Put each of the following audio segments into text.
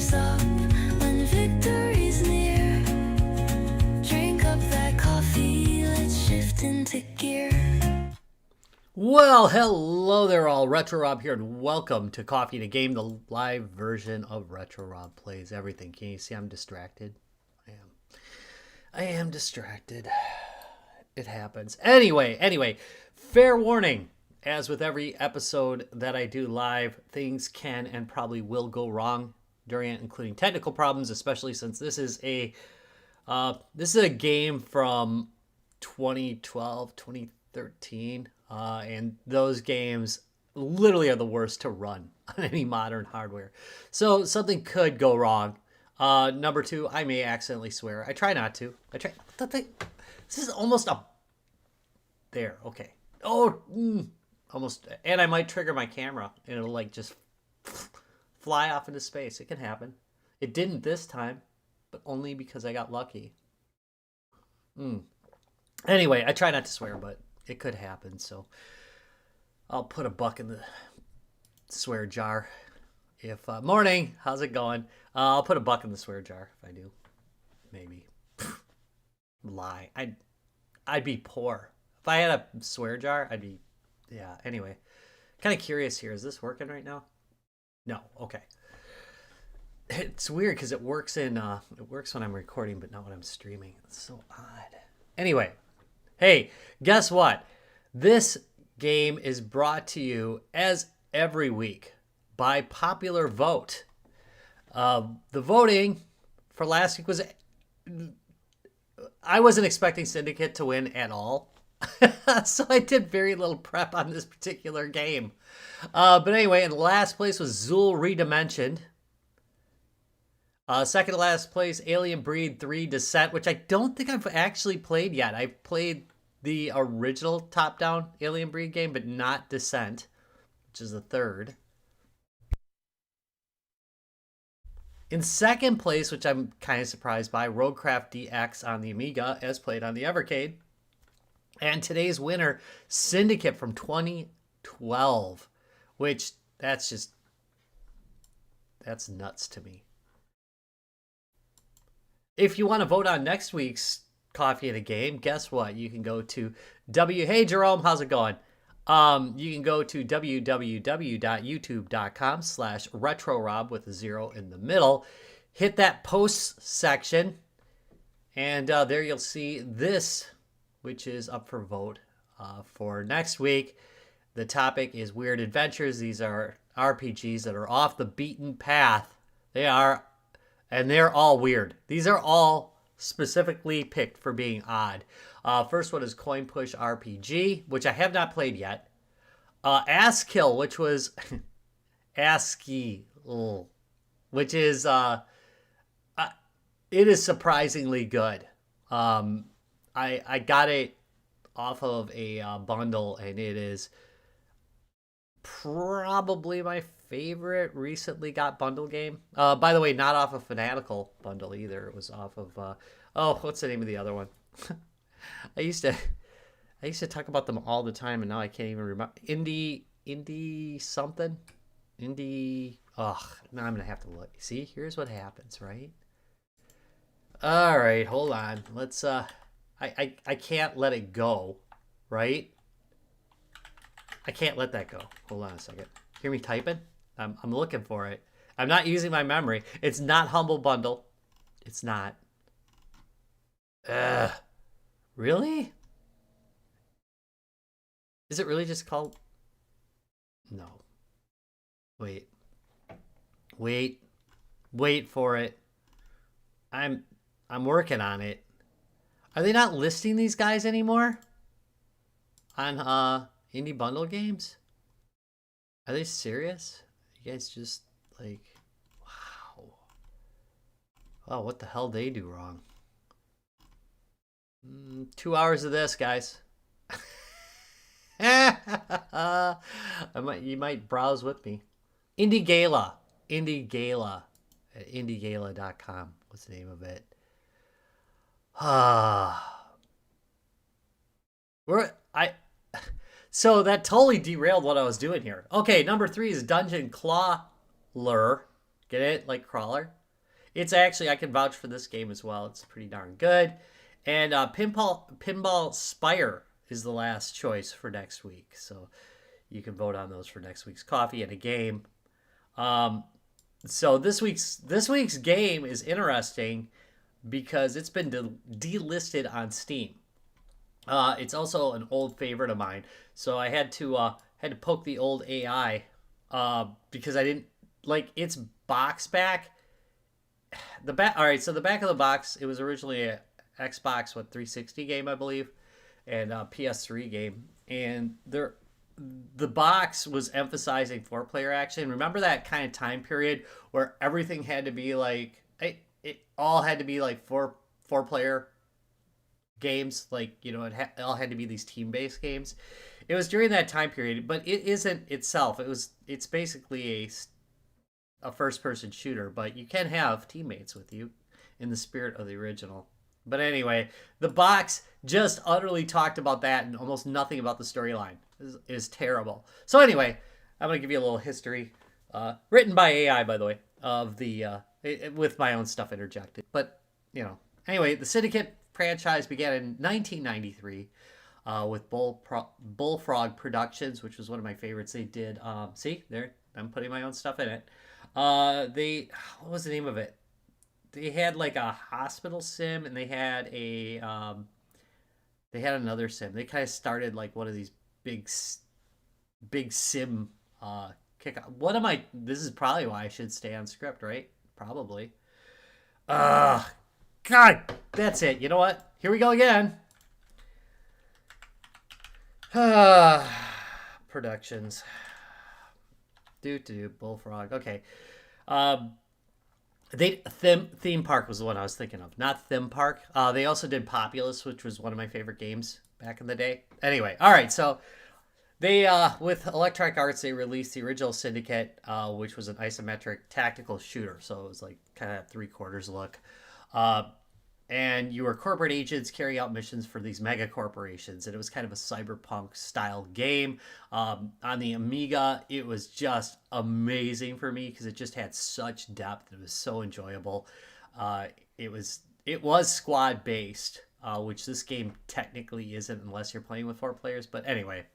stop when victory's near. Drink up that coffee, let's shift into gear. Well, hello there all. Retro Rob here, and welcome to Coffee and a Game, the live version of Retro Rob Plays Everything. Can you see I'm distracted? I am distracted. It happens. Anyway, fair warning. As with every episode that I do live, things can and probably will go wrong during it, including technical problems, especially since this is a game from 2012, 2013, and those games literally are the worst to run on any modern hardware. So something could go wrong. Number two, I may accidentally swear. I try not to. This is almost a... There, okay. Almost. And I might trigger my camera, and it'll like just fly off into space. It can happen. It didn't this time, but only because I got lucky. Anyway, I try not to swear, but it could happen, so I'll put a buck in the swear jar. If morning, how's it going? I'll put a buck in the swear jar if I do. Maybe. Lie. I'd be poor. If I had a swear jar, I'd be... Yeah, anyway. Kind of curious here. Is this working right now? No. Okay. It's weird because it works when I'm recording, but not when I'm streaming. It's so odd. Anyway. Hey, guess what? This game is brought to you, as every week, by popular vote. The voting for last week was... I wasn't expecting Syndicate to win at all. So I did very little prep on this particular game. But anyway, in last place was Zool Redimensioned. Second to last place, Alien Breed 3 Descent, which I don't think I've actually played yet. I've played the original top-down Alien Breed game, but not Descent, which is the third. In second place, which I'm kind of surprised by, Roguecraft DX on the Amiga, as played on the Evercade. And today's winner, Syndicate from 2012, which that's nuts to me. If you want to vote on next week's Coffee and a Game, guess what? You can go to Hey Jerome, how's it going? You can go to www.youtube.com/RetroRob with a 0 in the middle. Hit that posts section, and there you'll see this, which is up for vote for next week. The topic is Weird Adventures. These are RPGs that are off the beaten path. They are, and they're all weird. These are all specifically picked for being odd. First one is Coin Push RPG, which I have not played yet. Askill, which was ASCII, which is it is surprisingly good. I got it off of a bundle, and it is probably my favorite recently got bundle game. By the way, not off a Fanatical bundle either. It was off of what's the name of the other one? I used to talk about them all the time, and now I can't even remember. Indie something. Now I'm gonna have to look. See, here's what happens, right? All right, hold on. Let's I can't let it go, right? I can't let that go. Hold on a second. Hear me typing? I'm looking for it. I'm not using my memory. It's not Humble Bundle. It's not. Really? Is it really just called? No. Wait for it. I'm working on it. Are they not listing these guys anymore on indie bundle games? Are they serious? You guys just like, wow, what the hell they do wrong? 2 hours of this, guys. You might browse with me. Indie Gala at indiegala.com. What's the name of it? So that totally derailed what I was doing here. Okay, number 3 is Dungeon Crawler. Get it? Like crawler? It's actually, I can vouch for this game as well. It's pretty darn good. And Pinball Spire is the last choice for next week. So you can vote on those for next week's coffee and a game. So this week's game is interesting because it's been delisted on Steam. It's also an old favorite of mine, so I had to poke the old AI because I didn't like its box back. All right, so the back of the box, it was originally a Xbox 360 game, I believe, and a PS3 game, and the box was emphasizing 4-player action. Remember that kind of time period where everything had to be like it all had to be like four-player games, like, you know, it all had to be these team-based games. It was during that time period, but it isn't itself. It's basically a first-person shooter, but you can have teammates with you in the spirit of the original. But anyway, the box just utterly talked about that and almost nothing about the storyline. Is terrible. So anyway, I'm gonna give you a little history, written by AI, by the way, of the with my own stuff interjected. But you know, anyway, the Syndicate franchise began in 1993 with Bullfrog Productions, which was one of my favorites. They did see there, I'm putting my own stuff in it. What was the name of it? They had like a hospital sim, and they had another sim. They kind of started like one of these big sim kickoff. What am I? This is probably why I should stay on script, right? Probably. God, that's it. You know what? Here we go again. Productions. Bullfrog. Okay. Theme Park was the one I was thinking of, not Theme Park. They also did Populous, which was one of my favorite games back in the day. Anyway, all right, so they with Electronic Arts, they released the original Syndicate, which was an isometric tactical shooter. So it was like kind of 3/4 look, and you were corporate agents carrying out missions for these mega corporations, and it was kind of a cyberpunk style game. On the Amiga, it was just amazing for me because it just had such depth. It was so enjoyable. It was squad based, which this game technically isn't unless you're playing with 4 players. But anyway,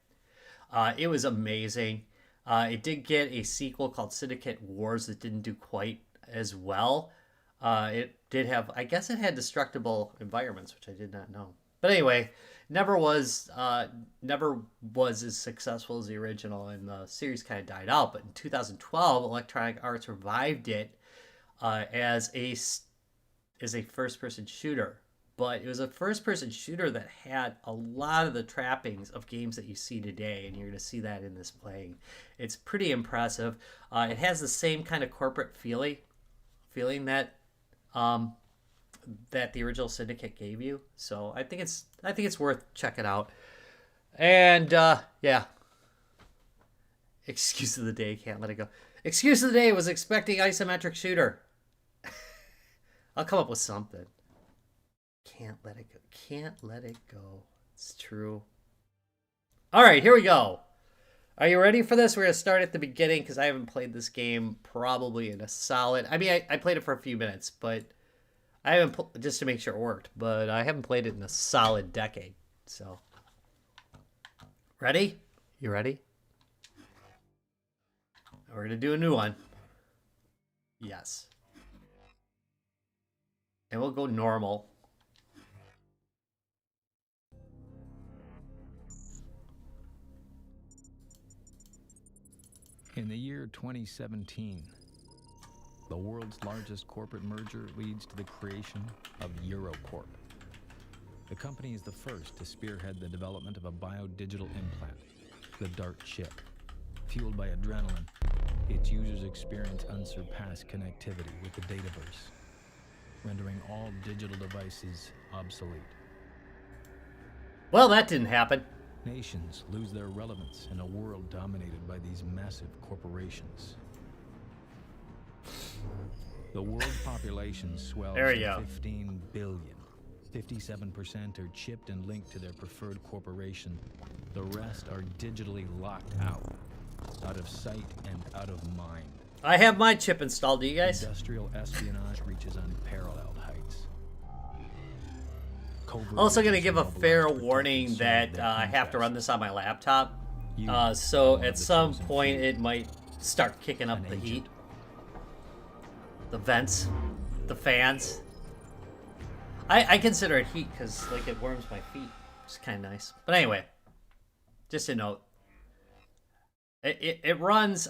it was amazing. It did get a sequel called Syndicate Wars that didn't do quite as well. It did have, I guess it had destructible environments, which I did not know. But anyway, never was as successful as the original, and the series kind of died out. But in 2012, Electronic Arts revived it as a first-person shooter. But it was a first-person shooter that had a lot of the trappings of games that you see today, and you're going to see that in this playing. It's pretty impressive. It has the same kind of corporate feeling that that the original Syndicate gave you. So I think it's worth checking out. And yeah. Excuse of the day, can't let it go. Excuse of the day, was expecting isometric shooter. I'll come up with something. Can't let it go. Can't let it go. It's true. All right, here we go. Are you ready for this? We're going to start at the beginning because I haven't played this game probably in a solid... I mean, I played it for a few minutes, but I haven't... just to make sure it worked, but I haven't played it in a solid decade. So, ready? You ready? We're going to do a new one. Yes. And we'll go normal. In the year 2017, the world's largest corporate merger leads to the creation of Eurocorp. The company is the first to spearhead the development of a biodigital implant, the DART chip. Fueled by adrenaline, its users experience unsurpassed connectivity with the dataverse, rendering all digital devices obsolete. Well, that didn't happen. Nations lose their relevance in a world dominated by these massive corporations. The world population swells to 15 billion. 57% are chipped and linked to their preferred corporation. The rest are digitally locked out of sight and out of mind. I have my chip installed. Do you guys? Industrial espionage reaches unparalleled heights. Covert Also going to agents give a are fair mobilized, warning protecting that their I have to run interests. this on my laptop. You So are at the some chosen point few. it might start kicking up An the agent. heat. The vents. The fans. I consider it heat because like it warms my feet. It's kind of nice. But anyway, just a note. It runs.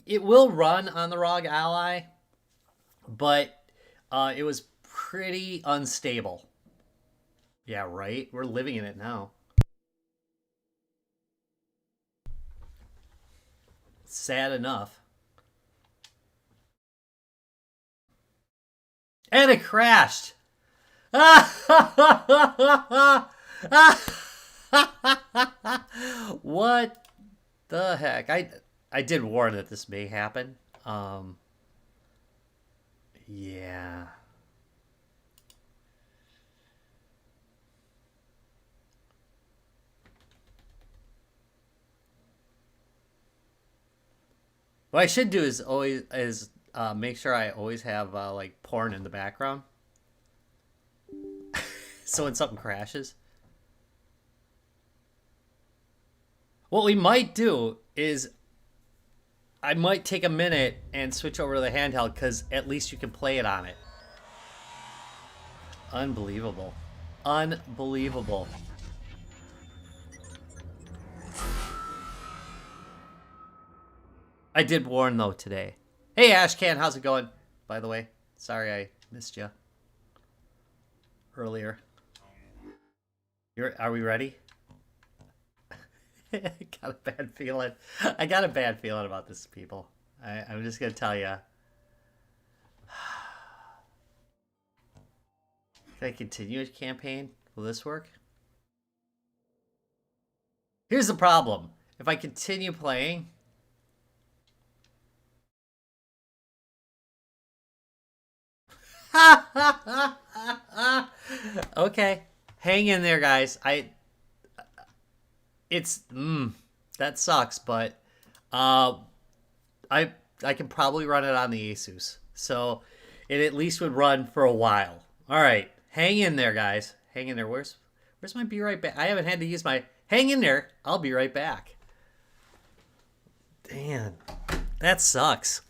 It will run on the ROG Ally, but it was pretty unstable. Yeah, right. We're living in it now. Sad enough. And it crashed. What the heck? I did warn that this may happen. Yeah. What I should do is make sure I always have like porn in the background. So when something crashes. What we might do is I might take a minute and switch over to the handheld because at least you can play it on it. Unbelievable. Unbelievable. I did warn though today. Hey Ashcan, how's it going? By the way, sorry I missed you earlier. Are we ready? I got a bad feeling. I got a bad feeling about this, people. I'm just gonna tell you. Can I continue a campaign? Will this work? Here's the problem. If I continue playing, okay, hang in there, guys. That sucks, but I can probably run it on the Asus, so it at least would run for a while. All right, hang in there, guys. Hang in there. Where's my be right back? I haven't had to use my hang in there. I'll be right back. Damn, that sucks.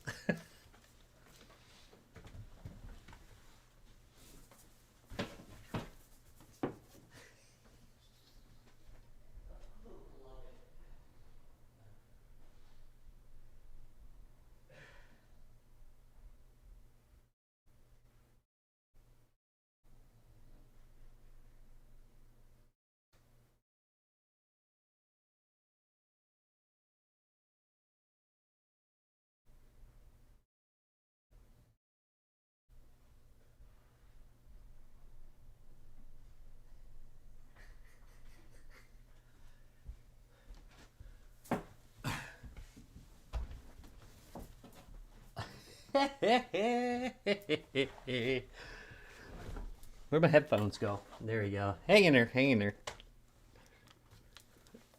Where'd my headphones go? There we go. Hang in there, hang in there.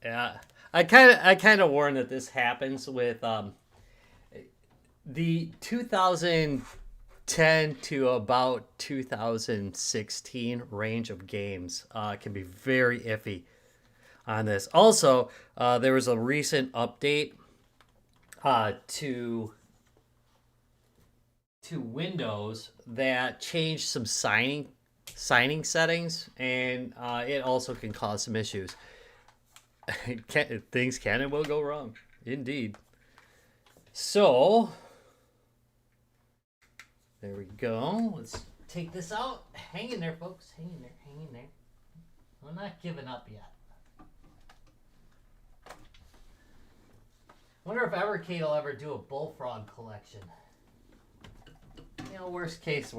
Yeah, I kind of warned that this happens with the 2010 to about 2016 range of games can be very iffy on this. Also, there was a recent update to Windows that changed some signing settings, and it also can cause some issues. Things can and will go wrong, indeed. So there we go. Let's take this out. Hang in there, folks. Hang in there. Hang in there. We're not giving up yet. Wonder if Evercade will ever do a bullfrog collection. You know, worst case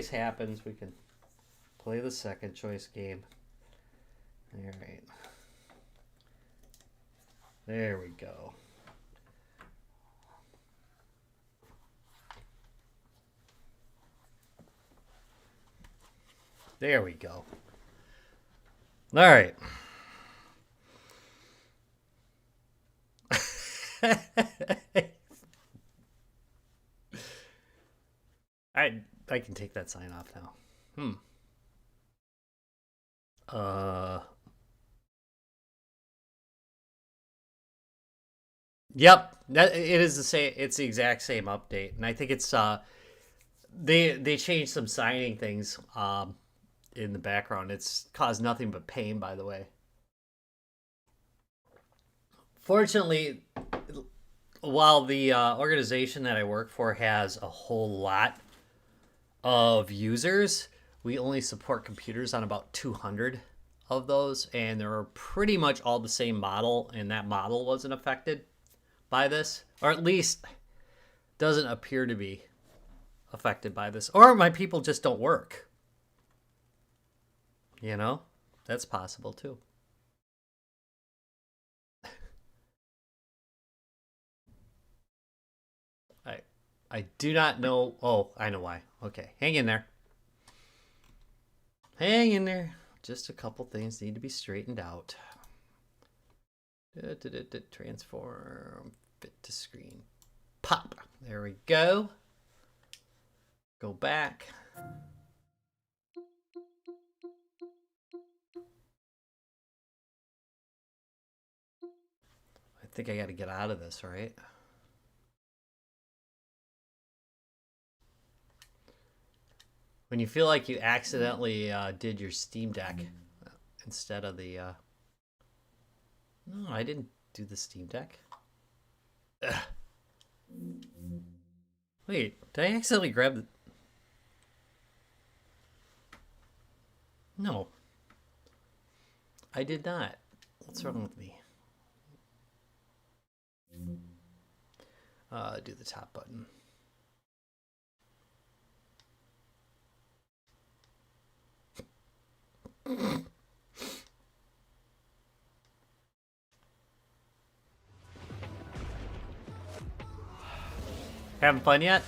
happens, we can play the second choice game. All right. There we go. There we go. All right. I can take that sign off now. Yep, that it is the same. It's the exact same update, and I think it's they changed some signing things in the background. It's caused nothing but pain, by the way. Fortunately, while the organization that I work for has a whole lot of users, we only support computers on about 200 of those, and they're pretty much all the same model, and that model wasn't affected by this, or at least doesn't appear to be affected by this, or my people just don't work. You know, that's possible too. I do not know. Oh, I know why. Okay, hang in there. Hang in there. Just a couple things need to be straightened out. Transform, fit to screen. Pop. There we go. Go back. I think I got to get out of this, right? When you feel like you accidentally did your Steam Deck instead of the... No, I didn't do the Steam Deck. Ugh. Wait, did I accidentally grab the... No. I did not. What's wrong with me? Do the top button. Having fun yet?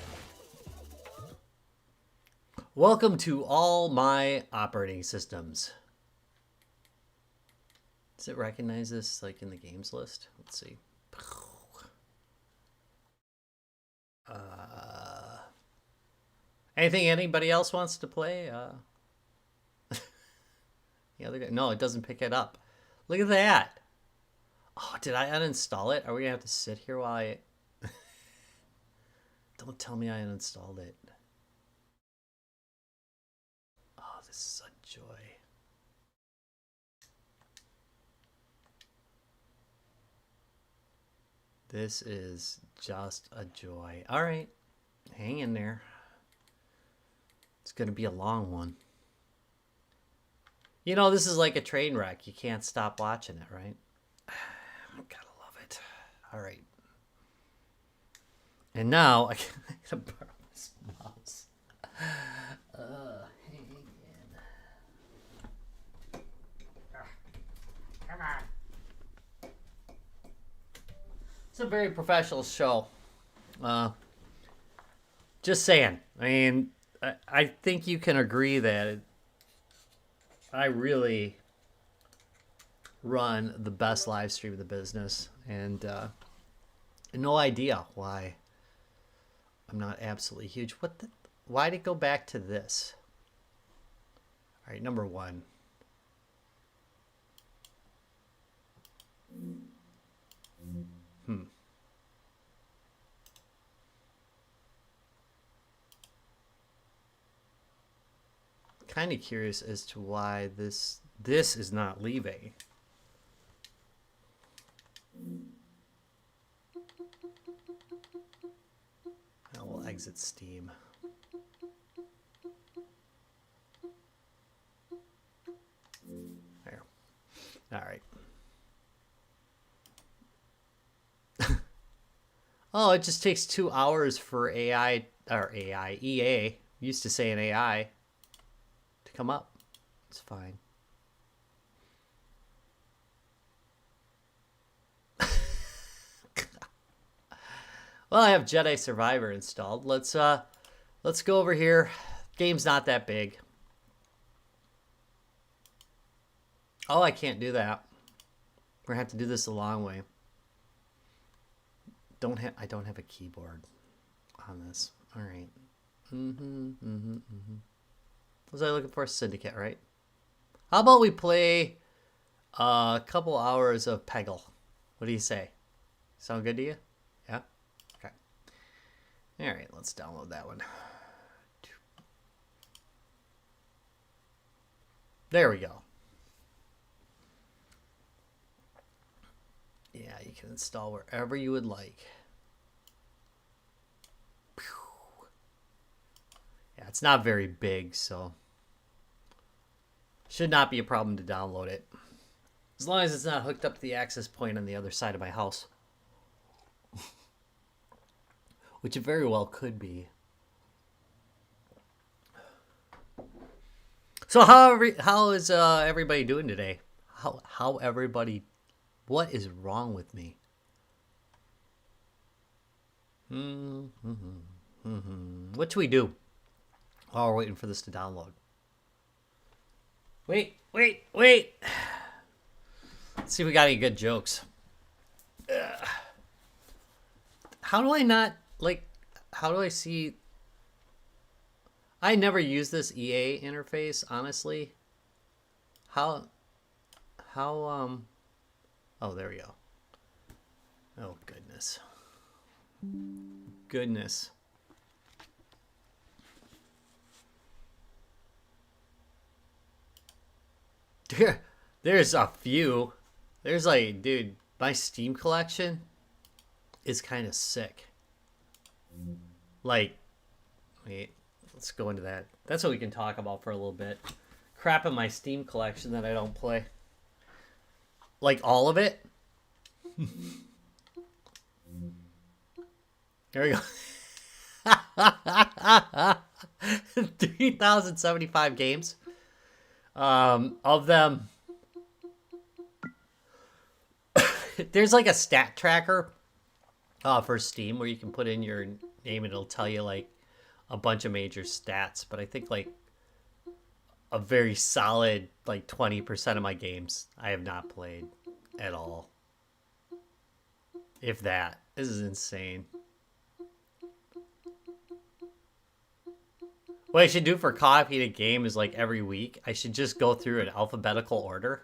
Welcome to all my operating systems. Does it recognize this like in the games list? Let's see. Anything anybody else wants to play? The other guy? No, it doesn't pick it up. Look at that. Oh, did I uninstall it? Are we gonna have to sit here while I... Don't tell me I uninstalled it. Oh, this is a joy. This is just a joy. All right, hang in there. It's gonna be a long one. You know, this is like a train wreck. You can't stop watching it, right? Gotta love it. All right. And now I gotta borrow this mouse. Hang in. Come on. It's a very professional show. Just saying. I mean, I think you can agree that I really run the best live stream in the business, and no idea why I'm not absolutely huge. Why did it go back to this? All right, number one. Kind of curious as to why this is not leaving. I will exit Steam. There. All right. Oh, it just takes 2 hours for EA used to say an AI to come up. It's fine. Well, I have Jedi Survivor installed. Let's go over here. Game's not that big. Oh, I can't do that. We're gonna have to do this a long way. I don't have a keyboard on this. All right. Was I looking for a Syndicate, right? How about we play a couple hours of Peggle? What do you say? Sound good to you? Yeah? Okay. All right, let's download that one. There we go. Yeah, you can install wherever you would like. Yeah, it's not very big, so should not be a problem to download it. As long as it's not hooked up to the access point on the other side of my house. Which it very well could be. So how is everybody doing today? How everybody? What is wrong with me? What should we do? Oh, we're waiting for this to download. Wait. Let's see if we got any good jokes. How do I not, like, how do I see... I never use this EA interface, honestly. Oh, there we go. Oh, goodness. There's a few. There's like, dude, my Steam collection is kind of sick. Like, wait, let's go into that. That's what we can talk about for a little bit. Crap in my Steam collection that I don't play. Like all of it. There we go. 3,075 games. Of them, there's like a stat tracker for Steam where you can put in your name and it'll tell you like a bunch of major stats. But I think like a very solid like 20% of my games I have not played at all. If that. This is insane. What I should do for copying a game is like every week, I should just go through an alphabetical order.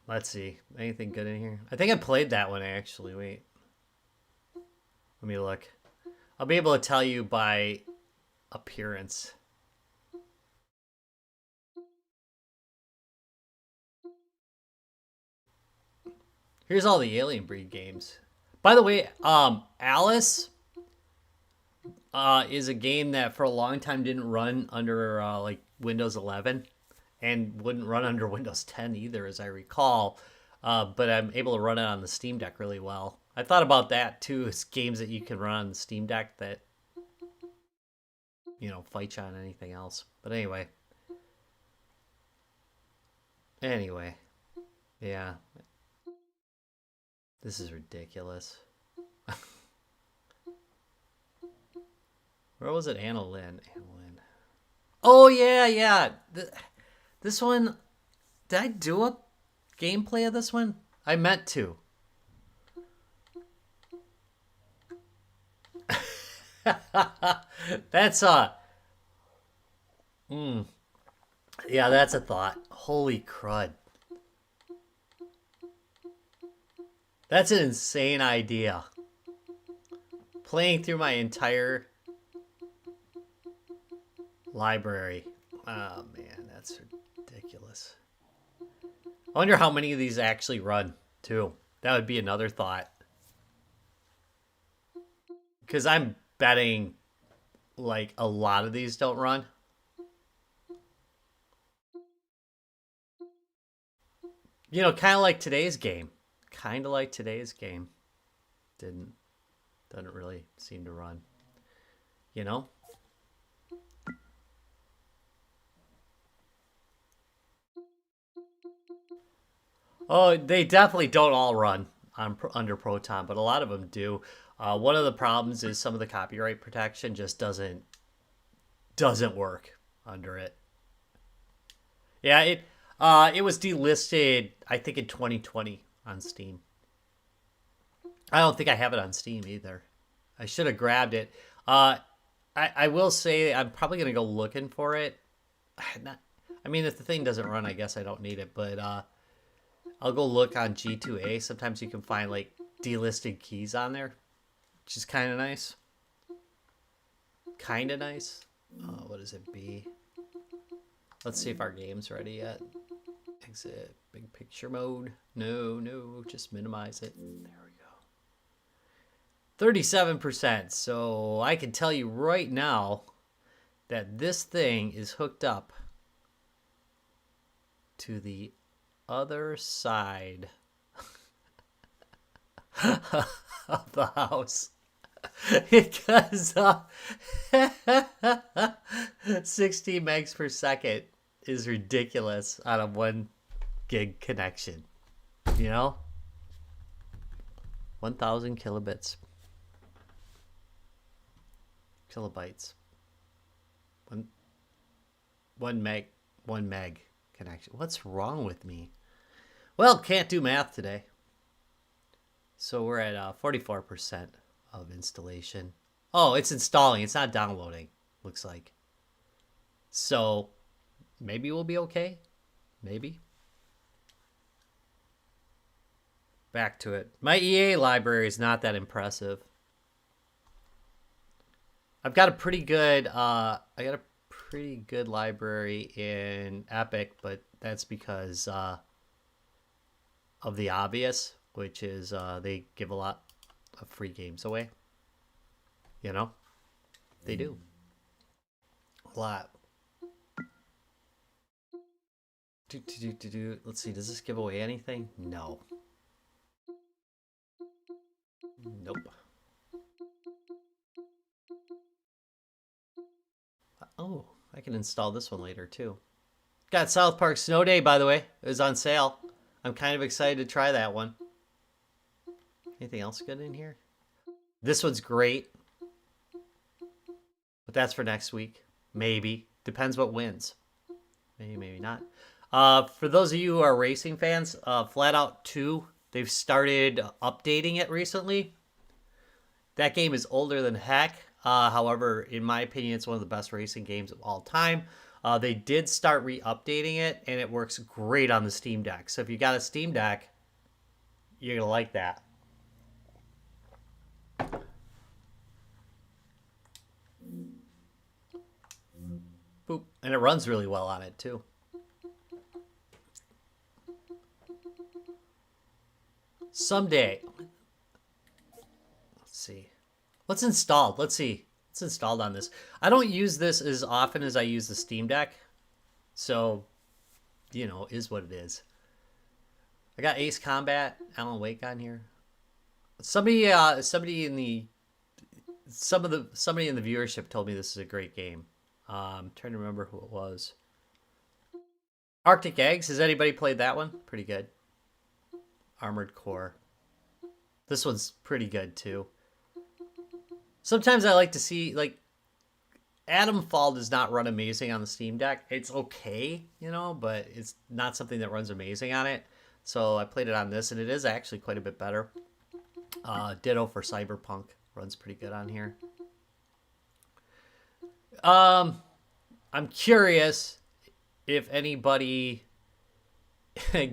Let's see. Anything good in here? I think I played that one actually. Wait. Let me look. I'll be able to tell you by appearance. Here's all the Alien Breed games. By the way, Alice is a game that for a long time didn't run under like Windows 11 and wouldn't run under Windows 10 either, as I recall. But I'm able to run it on the Steam Deck really well. I thought about that too. It's games that you can run on the Steam Deck that, you know, fight you on anything else. But anyway. Yeah. This is ridiculous. Where was it? Anna Lynn. Oh, yeah. This one... Did I do a gameplay of this one? I meant to. That's yeah, that's a thought. Holy crud. That's an insane idea. Playing through my entire library. Oh, man, that's ridiculous. I wonder how many of these actually run, too. That would be another thought. Because I'm betting, like, a lot of these don't run. You know, kind of like today's game. Doesn't really seem to run. You know? Oh, they definitely don't all run on under Proton, but a lot of them do. One of the problems is some of the copyright protection just doesn't doesn't work under it. Yeah, it was delisted, I think, in 2020 on Steam. I don't think I have it on Steam either. I should have grabbed it. I will say I'm probably going to go looking for it. I mean, if the thing doesn't run, I guess I don't need it. But I'll go look on G2A. Sometimes you can find, like, delisted keys on there, which is kind of nice. Kind of nice. What is it, B? Let's see if our game's ready yet. Exit. Big picture mode. No. Just minimize it. There we go. 37%. So I can tell you right now that this thing is hooked up to the other side of the house. Because 60 megs per second is ridiculous on a 1 gig connection. You know? 1,000 kilobits. Kilobytes. One meg connection. What's wrong with me? Well, can't do math today. So we're at 44% of installation. Oh, it's installing. It's not downloading, looks like. So maybe we'll be okay. Maybe. Back to it. My EA library is not that impressive. I've got a pretty good library in Epic, but that's because of the obvious, which is they give a lot of free games away. You know? They do. A lot. Let's see, does this give away anything? No. Nope. Oh, I can install this one later too. Got South Park Snow Day, by the way. It was on sale. I'm kind of excited to try that one. Anything else good in here? This one's great. But that's for next week. Maybe. Depends what wins. Maybe, maybe not. For those of you who are racing fans, Flat Out 2, they've started updating it recently. That game is older than heck. However, in my opinion, it's one of the best racing games of all time. They did start re-updating it, and it works great on the Steam Deck. So if you got a Steam Deck, you're going to like that. Boop. And it runs really well on it, too. Someday. Let's see. What's installed? Let's see. What's installed on this? I don't use this as often as I use the Steam Deck. So, you know, is what it is. I got Ace Combat, Alan Wake on here. Somebody in the viewership told me this is a great game. I'm trying to remember who it was. Arctic Eggs. Has anybody played that one? Pretty good. Armored Core. This one's pretty good too. Sometimes I like to see, like, Atom Fall does not run amazing on the Steam Deck. It's okay, you know, but it's not something that runs amazing on it. So I played it on this, and it is actually quite a bit better. Ditto for Cyberpunk. Runs pretty good on here. I'm curious if anybody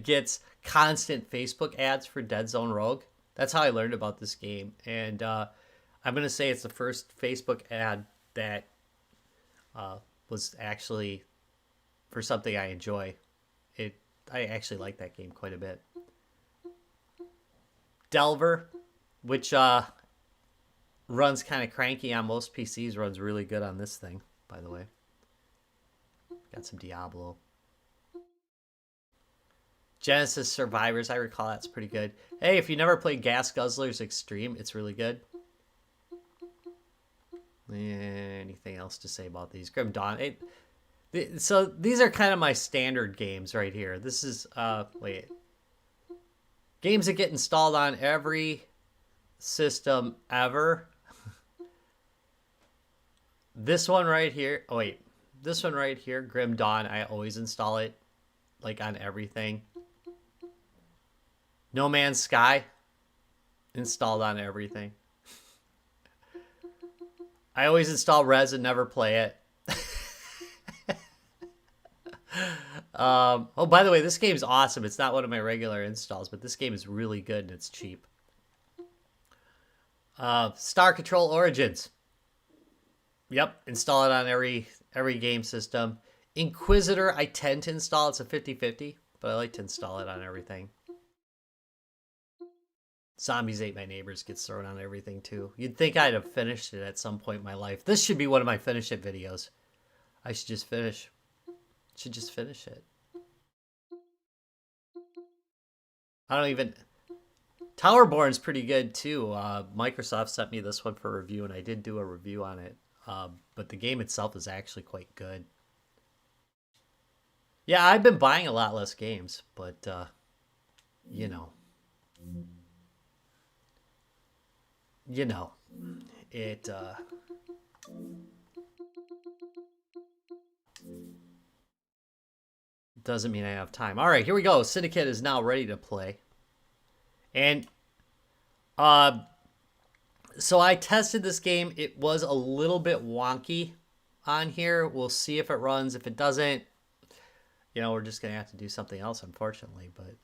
gets constant Facebook ads for DeadZone Rogue. That's how I learned about this game. And I'm going to say it's the first Facebook ad that was actually for something I enjoy. I actually like that game quite a bit. Delver, which runs kind of cranky on most PCs, runs really good on this thing, by the way. Got some Diablo. Genesis Survivors, I recall that's pretty good. Hey, if you never played Gas Guzzlers Extreme, it's really good. Anything else to say about these? Grim Dawn. So these are kind of my standard games right here. This is, games that get installed on every system ever. This one right here. Oh wait, this one right here, Grim Dawn. I always install it, like on everything. No Man's Sky, installed on everything. I always install Res and never play it. Oh, by the way, this game's awesome. It's not one of my regular installs, but this game is really good and it's cheap. Star Control Origins. Yep, install it on every game system. Inquisitor, I tend to install. It's a 50-50, but I like to install it on everything. Zombies Ate My Neighbors gets thrown on everything too. You'd think I'd have finished it at some point in my life. This should be one of my finish it videos. I should just finish. Should just finish it. I don't even... Towerborn's pretty good too. Microsoft sent me this one for review, and I did do a review on it. But the game itself is actually quite good. Yeah, I've been buying a lot less games, but, you know. You know, it, doesn't mean I have time. All right, here we go. Syndicate is now ready to play. And, so I tested this game. It was a little bit wonky on here. We'll see if it runs. If it doesn't, you know, we're just going to have to do something else, unfortunately, but...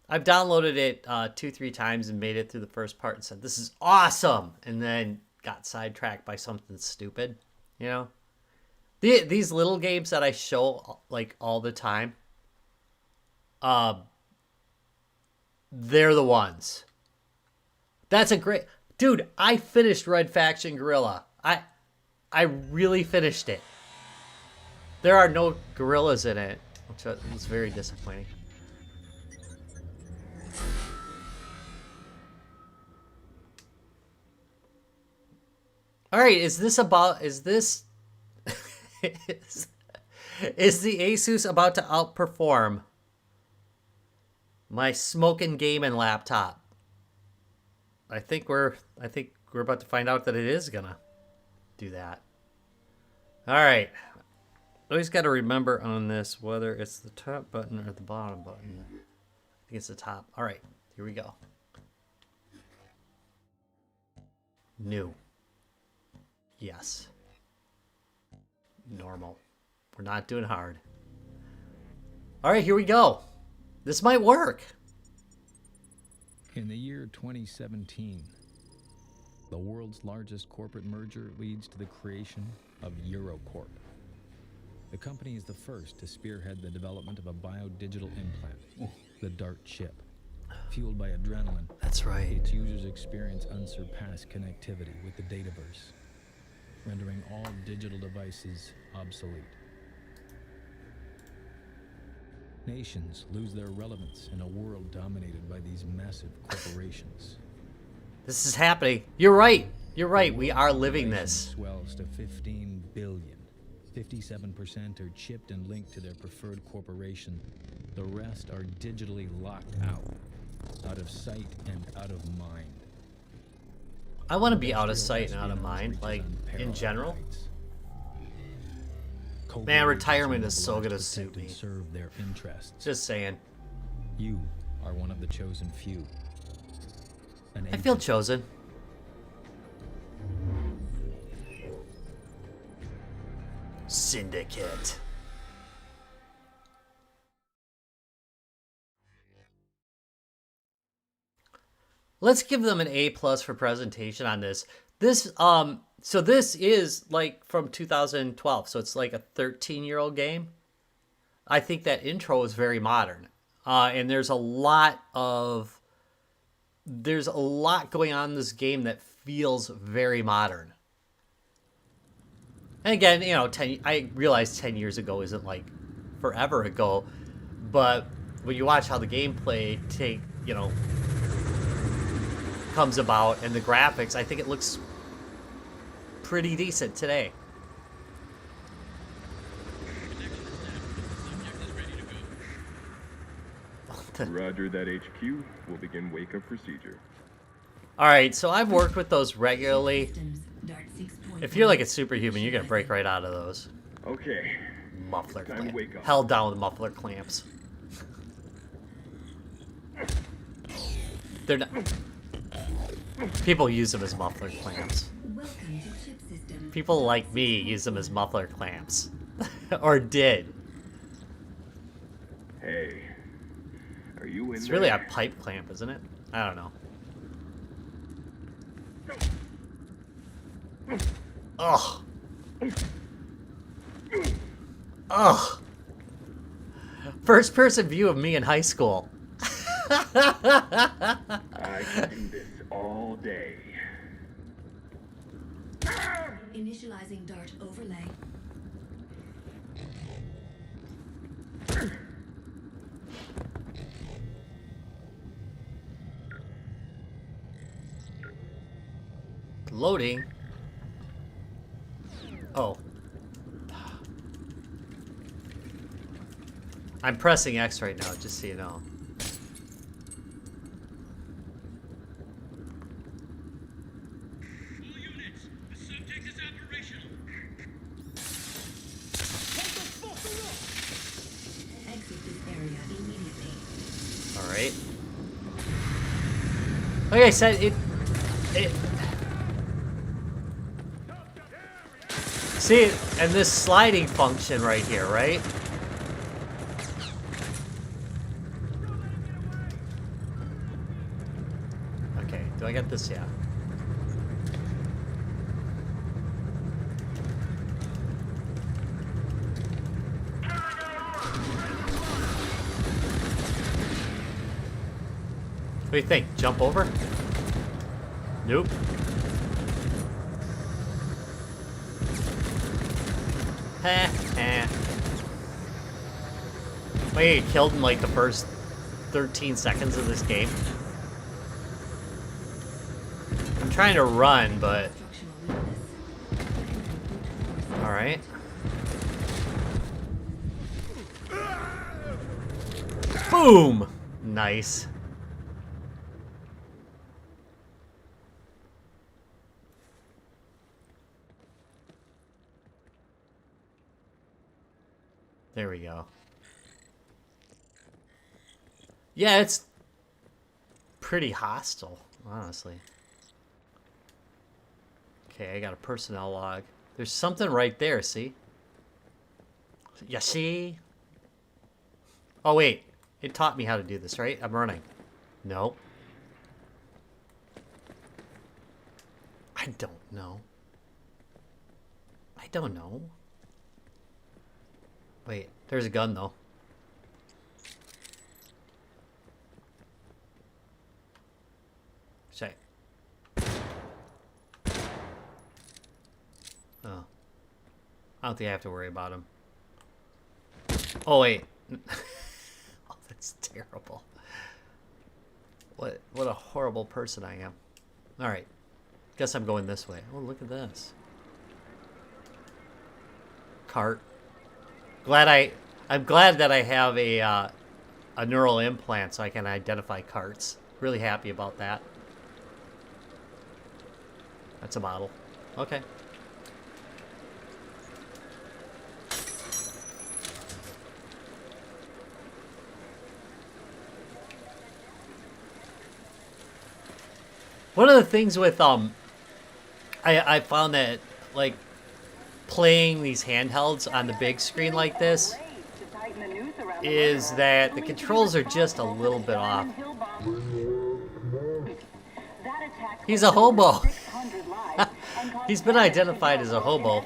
I've downloaded it 2-3 times and made it through the first part and said, this is awesome! And then got sidetracked by something stupid, you know? These little games that I show, like, all the time, they're the ones. That's a great... Dude, I finished Red Faction Guerrilla. I really finished it. There are no gorillas in it, which was very disappointing. All right, is this is the Asus about to outperform my smoking gaming laptop? I think we're about to find out that it is gonna do that. All right, always got to remember on this whether it's the top button or the bottom button. I think it's the top. All right, here we go. New. Yes. Normal. We're not doing hard. All right, here we go. This might work. In the year 2017, the world's largest corporate merger leads to the creation of EuroCorp. The company is the first to spearhead the development of a biodigital implant, the DART chip. Fueled by adrenaline, that's right. Its users experience unsurpassed connectivity with the dataverse, rendering all digital devices obsolete. Nations lose their relevance in a world dominated by these massive corporations. This is happening. You're right. You're right. We are living this. Swells to 15 billion. 57% are chipped and linked to their preferred corporation. The rest are digitally locked out of sight and out of mind. I want to be out of sight and out of mind, like, in general. Man, retirement is so gonna suit me. Serve their interests. Just saying. You are one of the chosen few. I feel chosen. Syndicate. Let's give them an A+ for presentation on this. So this is like from 2012, so it's like a 13-year-old game. I think that intro is very modern, and there's a lot going on in this game that feels very modern. And again, you know, I realize 10 years ago isn't like forever ago, but when you watch how the gameplay comes about and the graphics, I think it looks pretty decent today. Roger that, HQ. We'll begin wake-up procedure. Alright, so I've worked with those regularly. Systems, Dart 6.1. If you're like a superhuman, you're gonna break right out of those. Okay. Muffler Time to clamp. wake up. Held down with muffler clamps. They're not. People use them as muffler clamps. Welcome to chip system. People like me use them as muffler clamps. Or did. Hey. Are you in It's there? really a pipe clamp, isn't it? I don't know. Ugh. Ugh. First person view of me in high school. I can do this all day. Initializing Dart overlay. Loading. Oh. I'm pressing X right now, just so you know. All units, the subject is operational. Exit this area immediately. Alright. Like I said, it... See, and this sliding function right here, right? Okay, do I get this? Yeah. What do you think? Jump over? Nope. Heh, heh. Am I get killed in like the first 13 seconds of this game? I'm trying to run, but... Instructional weakness. Alright. Boom! Nice. There we go. Yeah, it's pretty hostile, honestly. Okay, I got a personnel log. There's something right there, see? You see? Oh, wait. It taught me how to do this, right? I'm running. No. I don't know. I don't know. Wait, there's a gun, though. Check. Oh. I don't think I have to worry about him. Oh, wait. Oh, that's terrible. What a horrible person I am. Alright. Guess I'm going this way. Oh, look at this. Cart. I'm glad that I have a neural implant so I can identify carts. Really happy about that. That's a model. Okay. One of the things with I found that like playing these handhelds on the big screen like this is that the controls are just a little bit off. He's a hobo. He's been identified as a hobo.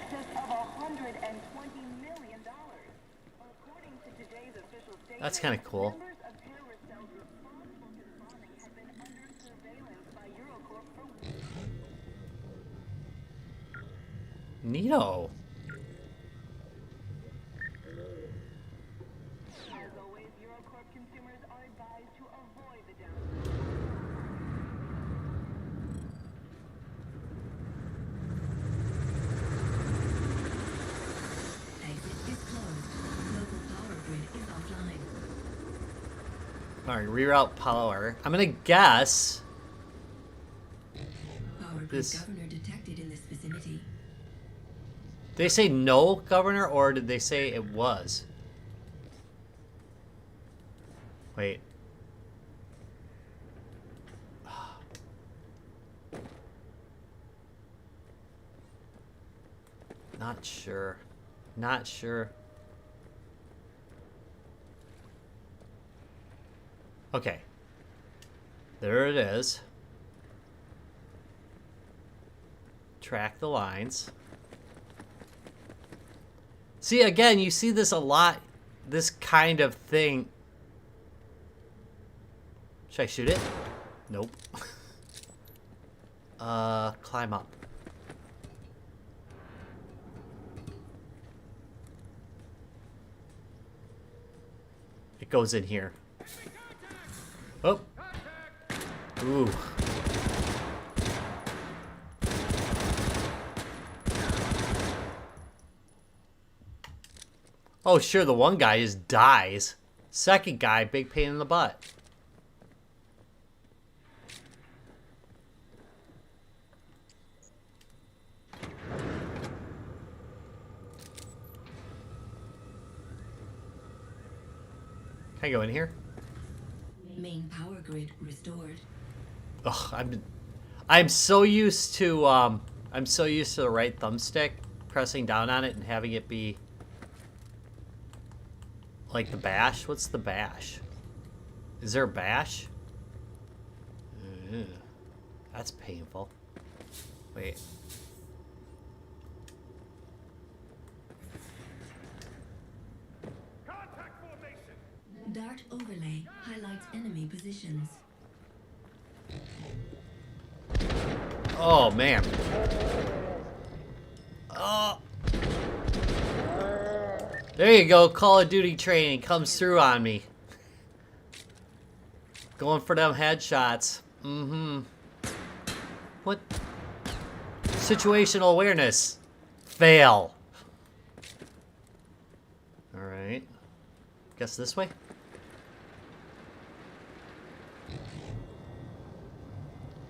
That's kind of cool. Neato. Alright, reroute power. I'm gonna guess This. governor detected in this vicinity. Did they say no governor, or did they say it was? Wait. Not sure. Not sure. Okay. There it is. Track the lines. See, again, you see this a lot. This kind of thing. Should I shoot it? Nope. Climb up. It goes in here. Oh. Ooh. Oh, sure, the one guy just dies. Second guy, big pain in the butt. Can I go in here? Main power grid restored. Ugh, I'm so used to the right thumbstick pressing down on it and having it be like the bash. What's the bash? Is there a bash? That's painful. Wait. Dart overlay highlights enemy positions. Oh man. Oh. There you go. Call of Duty training comes through on me. Going for them headshots. Mm-hmm. What? Situational awareness. Fail. Alright. Guess this way?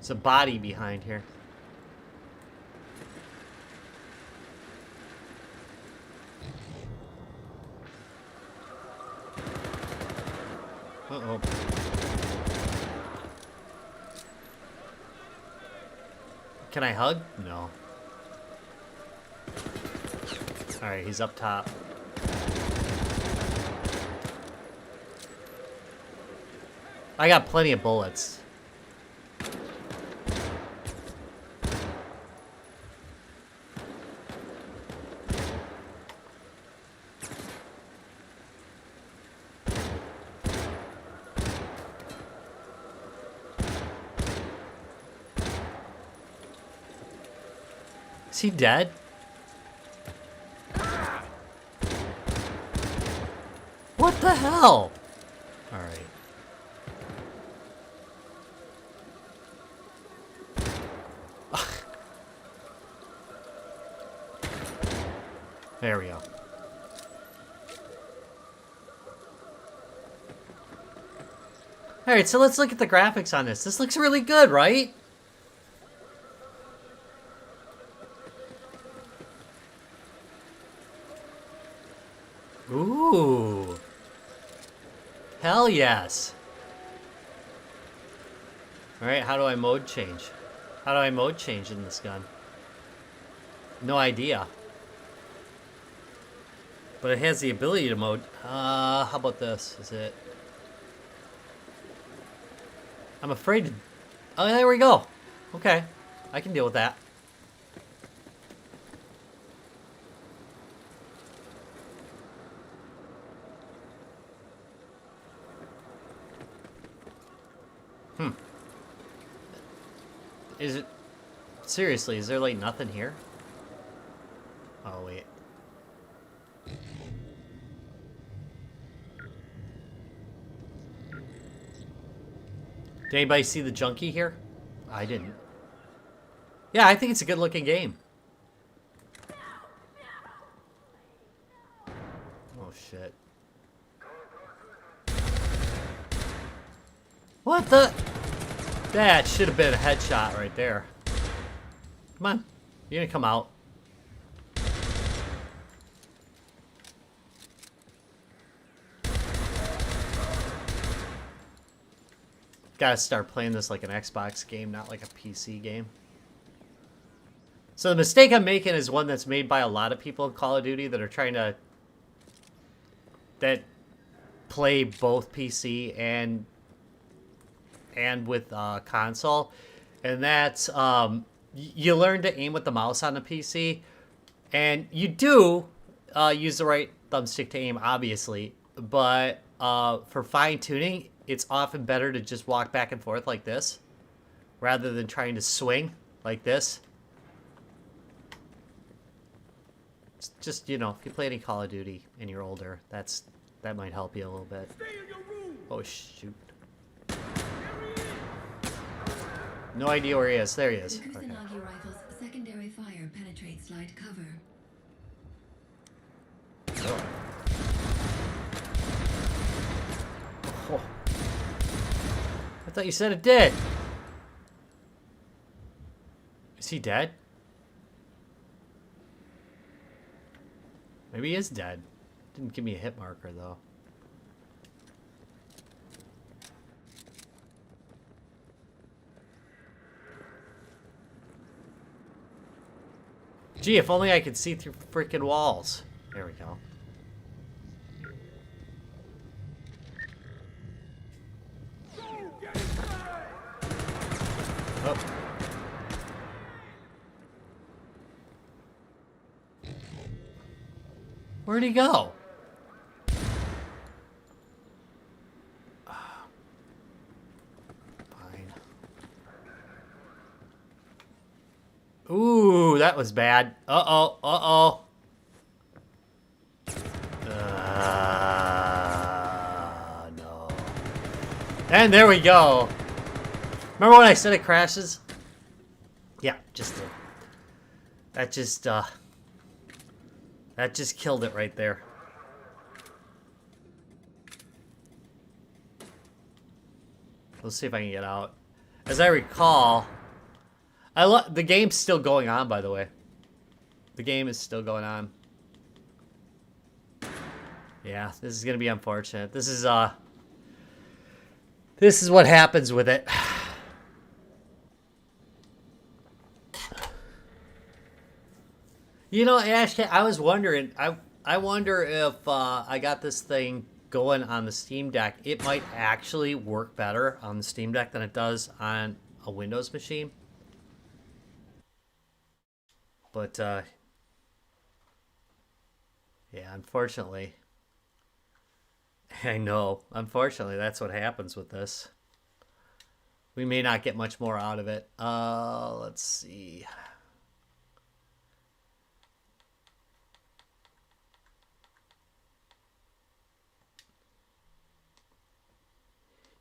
There's a body behind here. Uh-oh. Can I hug? No. Alright, he's up top. I got plenty of bullets. Is he dead? What the hell? All right. There we go. All right, so let's look at the graphics on this. This looks really good, right? Ooh. Hell yes. Alright, how do I mode change? How do I mode change in this gun? No idea. But it has the ability to mode. How about this? Is it... I'm afraid to... Oh, there we go. Okay. I can deal with that. Is it... Seriously, is there like nothing here? Oh, wait. Did anybody see the junkie here? I didn't. Yeah, I think it's a good looking game. Oh, shit. What the... That should have been a headshot right there. Come on. You're gonna come out. Gotta start playing this like an Xbox game, not like a PC game. So the mistake I'm making is one that's made by a lot of people in Call of Duty that are trying to... that play both PC and with console. And that's... you learn to aim with the mouse on the PC. And you do use the right thumbstick to aim, obviously. But for fine-tuning, it's often better to just walk back and forth like this, rather than trying to swing like this. It's just, you know, if you play any Call of Duty and you're older, that might help you a little bit. Oh, shoot. No idea where he is. There he is. The Okay. Kusanagi rifle's secondary fire penetrates light cover. Oh. I thought you said it did. Is he dead? Maybe he is dead. Didn't give me a hit marker, though. Gee, if only I could see through freaking walls. There we go. Oh. Where'd he go? Fine. Ooh, that was bad. Uh-oh, uh-oh. No. And there we go. Remember when I said it crashes? Yeah, just did. That just killed it right there. Let's see if I can get out. As I recall, the game's still going on, by the way. The game is still going on. Yeah, this is gonna be unfortunate. This is what happens with it. You know, Ash, I was wondering, I wonder if I got this thing going on the Steam Deck, it might actually work better on the Steam Deck than it does on a Windows machine. But, yeah, unfortunately. I know. Unfortunately, that's what happens with this. We may not get much more out of it. Let's see.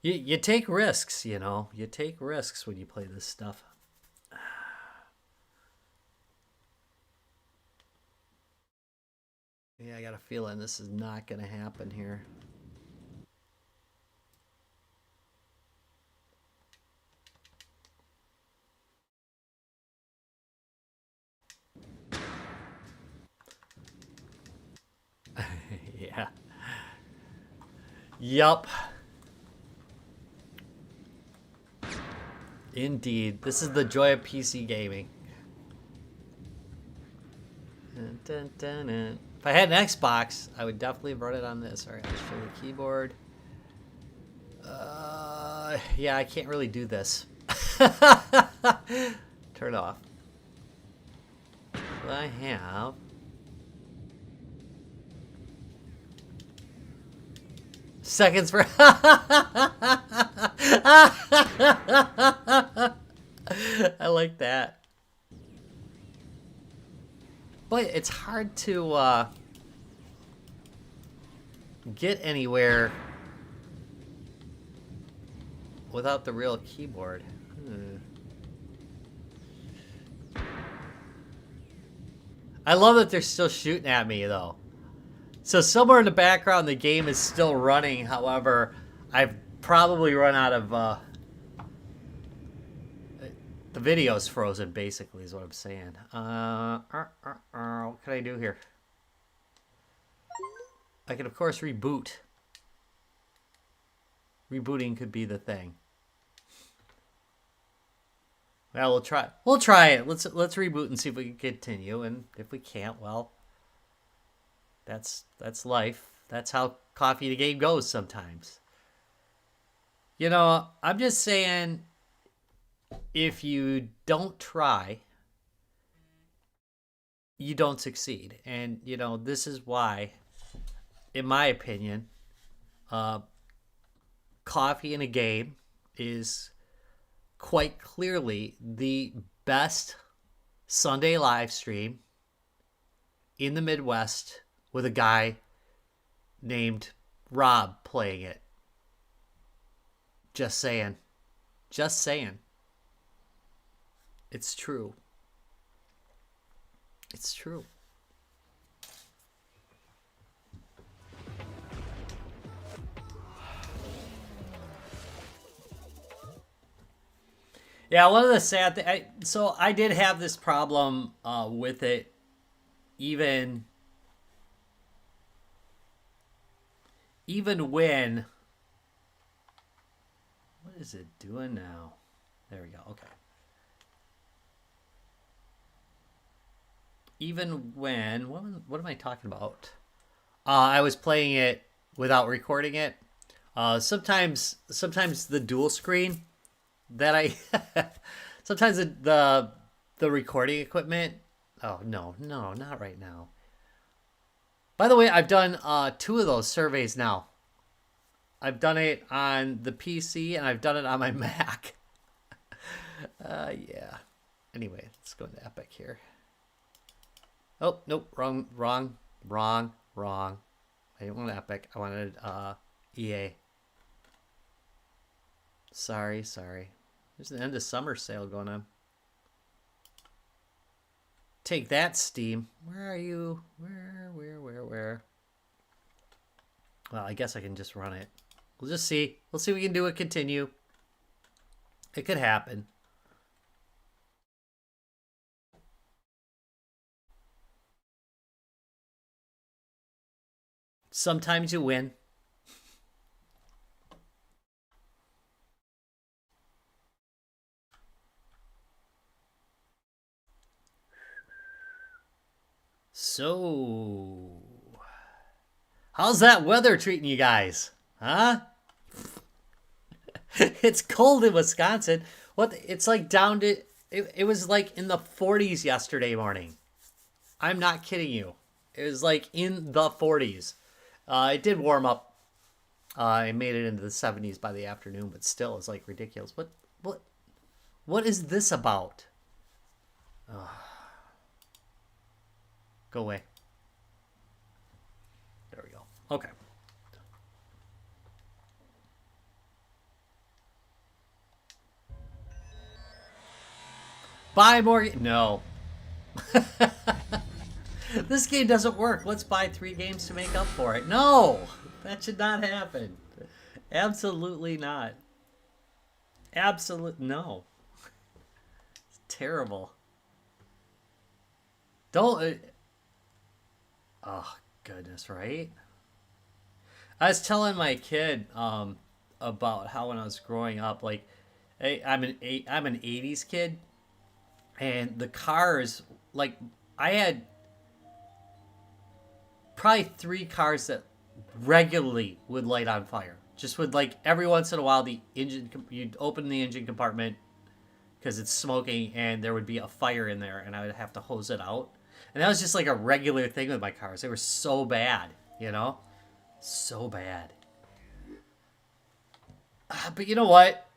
You take risks, you know. You take risks when you play this stuff. Yeah, I got a feeling this is not going to happen here. Yeah. Yup. Indeed. This is the joy of PC gaming. Dun, dun, dun, dun. If I had an Xbox, I would definitely run it on this. Alright, let's show the keyboard. Yeah, I can't really do this. Turn off. So I have... seconds for... I like that. But it's hard to get anywhere without the real keyboard. I love that they're still shooting at me, though. So somewhere in the background, the game is still running. However, I've probably run out of... The video's frozen, basically, is what I'm saying. What can I do here? I can, of course, reboot. Rebooting could be the thing. Well, we'll try. We'll try it. Let's reboot and see if we can continue. And if we can't, well, that's life. That's how Coffee the Game goes sometimes. You know, I'm just saying, if you don't try, you don't succeed. And, you know, this is why, in my opinion, Coffee in a Game is quite clearly the best Sunday live stream in the Midwest with a guy named Rob playing it. Just saying. Just saying. It's true. It's true. Yeah, one of the sad things... So I did have this problem with it even when... What is it doing now? There we go. Okay. Even when... What am I talking about? I was playing it without recording it. Sometimes the dual screen that I... sometimes the recording equipment... Oh, no, not right now. By the way, I've done 2 of those surveys now. I've done it on the PC and I've done it on my Mac. Yeah. Anyway, let's go into Epic here. Oh, nope, wrong. I didn't want Epic. I wanted EA. Sorry. There's an end of summer sale going on. Take that, Steam. Where are you? Where? Well, I guess I can just run it. We'll just see. We'll see if we can do a continue. It could happen. Sometimes you win. So, how's that weather treating you guys? Huh? It's cold in Wisconsin. What? It's like down to... It was like in the 40s yesterday morning. I'm not kidding you. It was like in the 40s. It did warm up. I made it into the 70s by the afternoon, but still, it's like ridiculous. What is this about? Go away. There we go. Okay. Buy more. No. This game doesn't work. Let's buy 3 games to make up for it. No, that should not happen. Absolutely not. No. It's terrible. Don't. Oh goodness, right? I was telling my kid about how when I was growing up, like, I'm an 80s kid, and the cars, like, I had probably 3 cars that regularly would light on fire. Just would, like, every once in a while, the engine, you'd open the engine compartment because it's smoking, and there would be a fire in there, and I would have to hose it out. And that was just like a regular thing with my cars. They were so bad, you know? So bad. But you know what?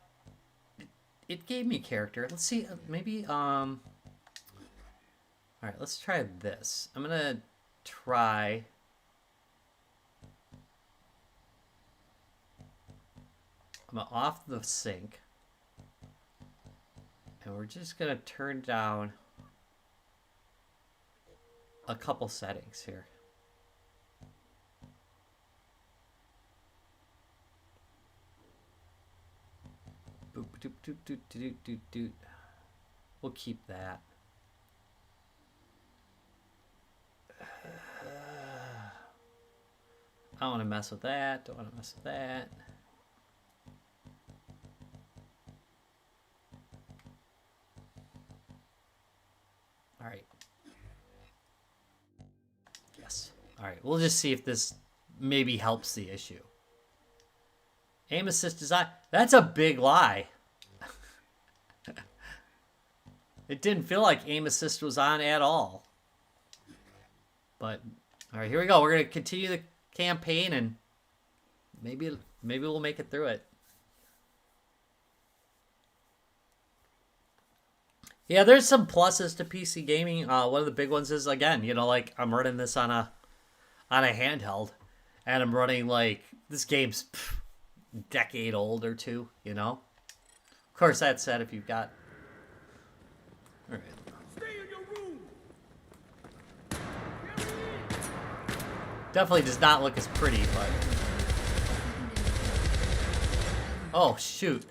It gave me character. Let's see, maybe, Alright, let's try this. I'm gonna try... I'm off the sync. And we're just gonna turn down a couple settings here. Boop, doop, doop, doop, doop, doop, doop. We'll keep that. I don't want to mess with that. Don't want to mess with that. All right. Yes. All right. We'll just see if this maybe helps the issue. Aim assist is on. That's a big lie. It didn't feel like aim assist was on at all. But all right, here we go. We're gonna continue the campaign and maybe we'll make it through it. Yeah, there's some pluses to PC gaming. One of the big ones is, again, you know, like I'm running this on a handheld, and I'm running like this game's decade old or two. You know, of course that said, if you've got. All right. Stay in your room. Definitely does not look as pretty, but. Oh shoot!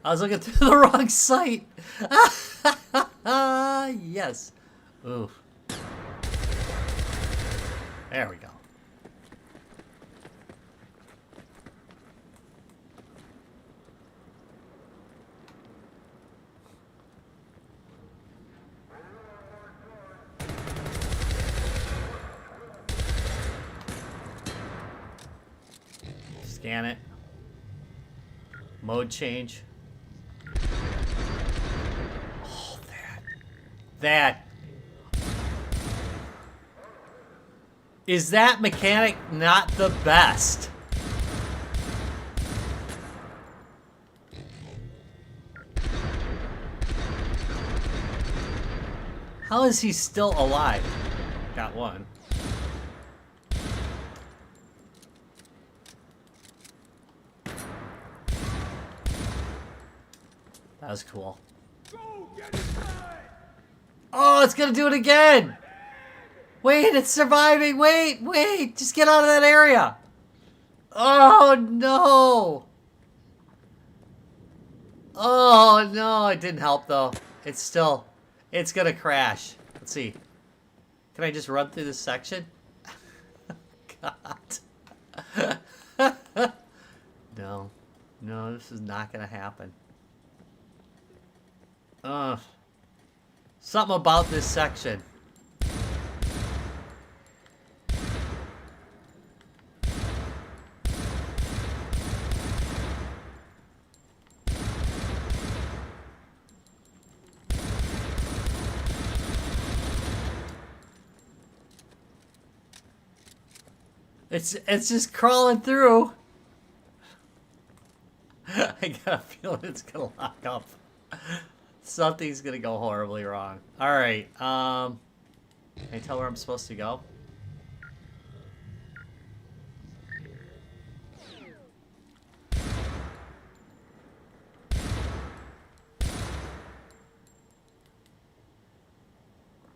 I was looking through the wrong site. Yes. Ooh. There we go. Scan it. Mode change. Oh, that. Is that mechanic not the best? How is he still alive? Got one. That was cool. Oh, it's gonna do it again! Wait, it's surviving! Wait! Just get out of that area! Oh, no! Oh, no, it didn't help, though. It's gonna crash. Let's see. Can I just run through this section? God. No, this is not gonna happen. Something about this section. It's just crawling through. I got a feeling it's gonna lock up. Something's gonna go horribly wrong. All right. Can I tell where I'm supposed to go?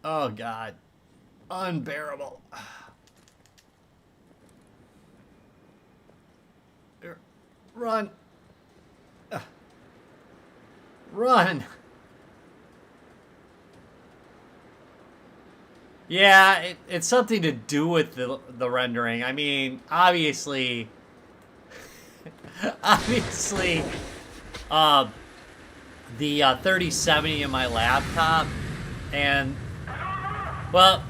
Oh God, unbearable. Run. Run. Yeah, it's something to do with the rendering. I mean, obviously, the 3070 in my laptop, and well,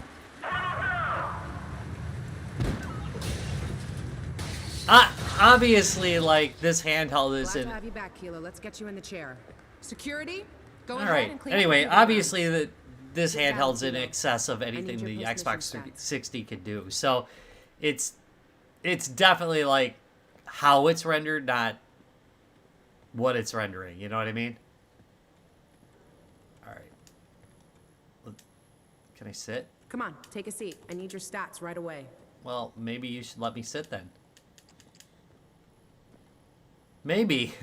obviously, like this handheld isn't. Glad to have you back, Kilo. Let's get you in the chair. Security, go All ahead right. and clean Anyway, up the obviously this Sit down, handheld's in Kilo. excess of I need anything your the post-mission Xbox stats. 360 could do. So, it's definitely like how it's rendered, not what it's rendering. You know what I mean? All right. Can I sit? Come on, take a seat. I need your stats right away. Well, maybe you should let me sit then. Maybe.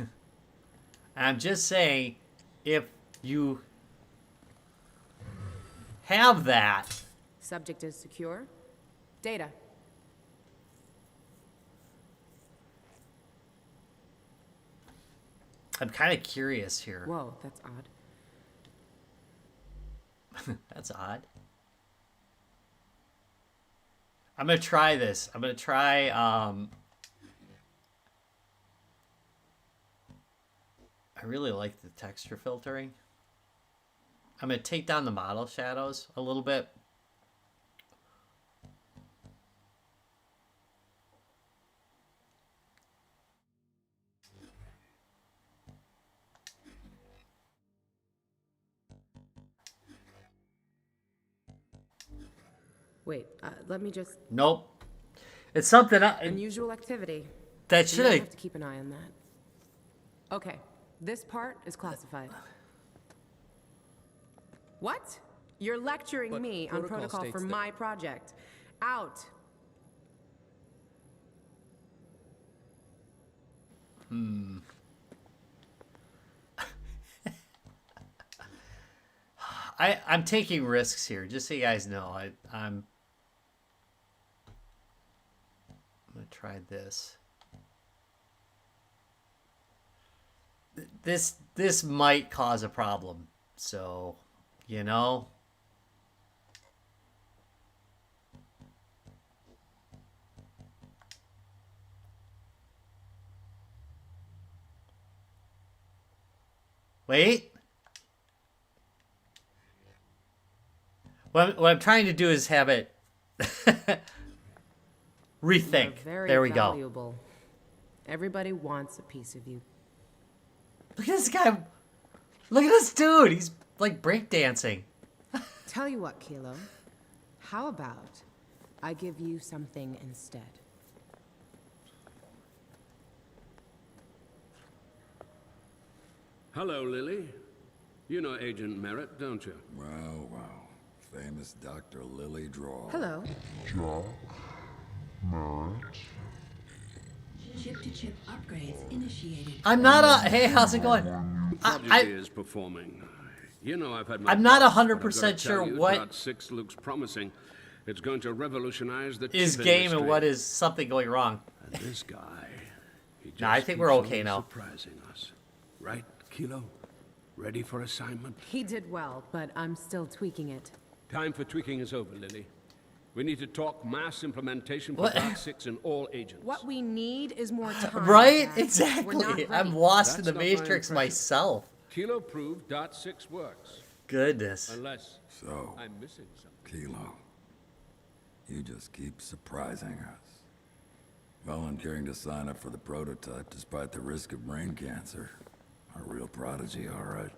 I'm just saying, if you have that. Subject is secure. Data. I'm kind of curious here. Whoa, that's odd. That's odd. I'm gonna try this. I'm gonna try I really like the texture filtering. I'm gonna take down the model shadows a little bit. Wait, let me just... Nope. It's something Unusual activity. that You should might have. have to keep an eye on that. Okay, this part is classified. What? You're lecturing But me on protocol protocol states for that- my project. Out. I'm taking risks here, just so you guys know. I'm gonna try this. This might cause a problem, so you know. Wait. What I'm trying to do is have it rethink. You're very There we go. valuable. Everybody wants a piece of you. Look at this guy. Look at this dude. He's like breakdancing. Tell you what, Kilo. How about I give you something instead? Hello, Lily. You know Agent Merritt, don't you? Wow, wow. Famous Dr. Lily Draw. Hello. Chip-to-chip upgrades initiated. I'm not a. Hey, how's it going? Project is performing. You know I've had my I'm not doubts, but 100% I've gotta sure tell you, what Dot 6 looks promising. It's going to revolutionize the is chip game industry. and what is something going wrong. And this guy, he just Nah, I think we're keeps okay on now. Surprising us, right, Kilo? Ready for assignment? He did well, but I'm still tweaking it. Time for tweaking is over, Lily. We need to talk mass implementation for What? Dot 6 and all agents. What we need is more time. Right? Dad. We're not Exactly. I'm ready. lost in That's the not my Matrix impression. myself. Kilo proved Dot 6 works. Goodness. Unless So, I'm missing something. Kilo, you just keep surprising us. Volunteering to sign up for the prototype despite the risk of brain cancer. A real prodigy, all right.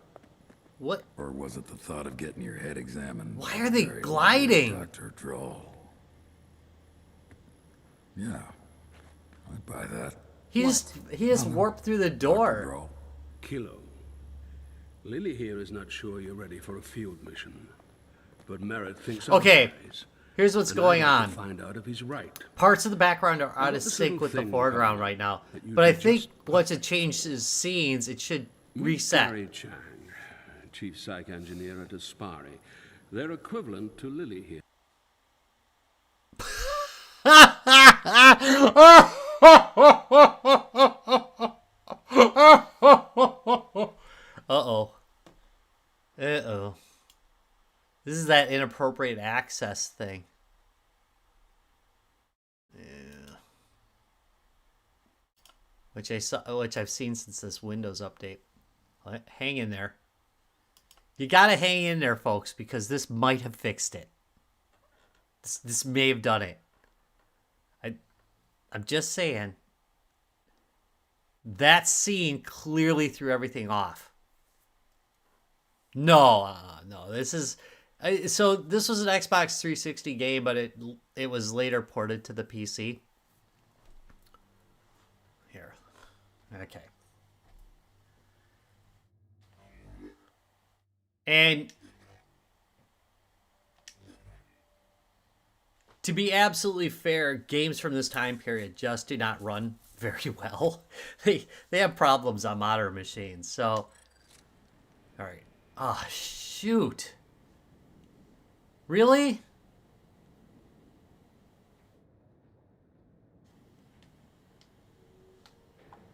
What? Or was it the thought of getting your head examined? Why by are the they very gliding? lovely Dr. Droll. Yeah, I'd buy that. He just warped through the Dr. door. Droll. Kilo, Lily here is not sure you're ready for a field mission, but Merritt thinks Okay, otherwise. here's what's And I'd going like on. to find out if he's right. Parts of the background are out of this sync little with the thing, foreground Carl, right now. that you But I did think just- once it changes scenes, it should reset. Gary Chang, chief psych engineer at Aspari. They're equivalent to Lily here. Uh-oh. Uh-oh. This is that inappropriate access thing. Yeah. Which I've seen since this Windows update. Hang in there. You gotta hang in there, folks, because this might have fixed it. This may have done it. I'm just saying. That scene clearly threw everything off. No. This is so. This was an Xbox 360 game, but it was later ported to the PC. Here, okay. And to be absolutely fair, games from this time period just do not run very well. They have problems on modern machines. So, all right. Oh, shoot. Really?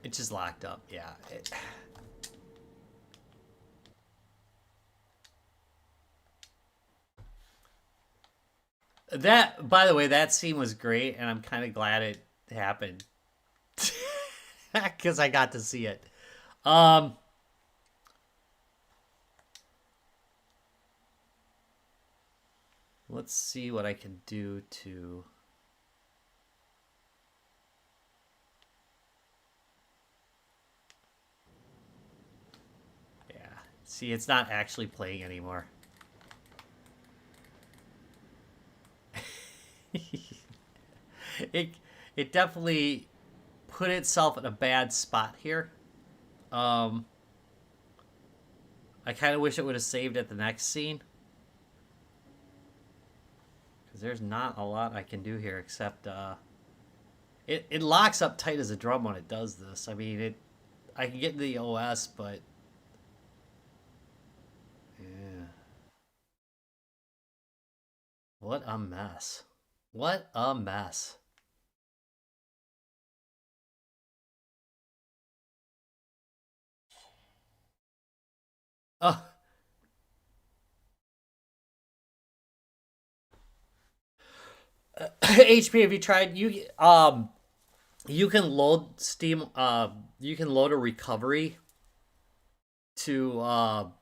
It just locked up. Yeah. That, by the way, that scene was great, and I'm kind of glad it happened. Because I got to see it. Let's see what I can do to... Yeah. See, it's not actually playing anymore. It definitely put itself in a bad spot here. I kind of wish it would have saved at the next scene. Because there's not a lot I can do here except... It locks up tight as a drum when it does this. I mean, I can get the OS, but... Yeah. What a mess. What a mess. Oh. HP, have you tried? You can load Steam. You can load a recovery to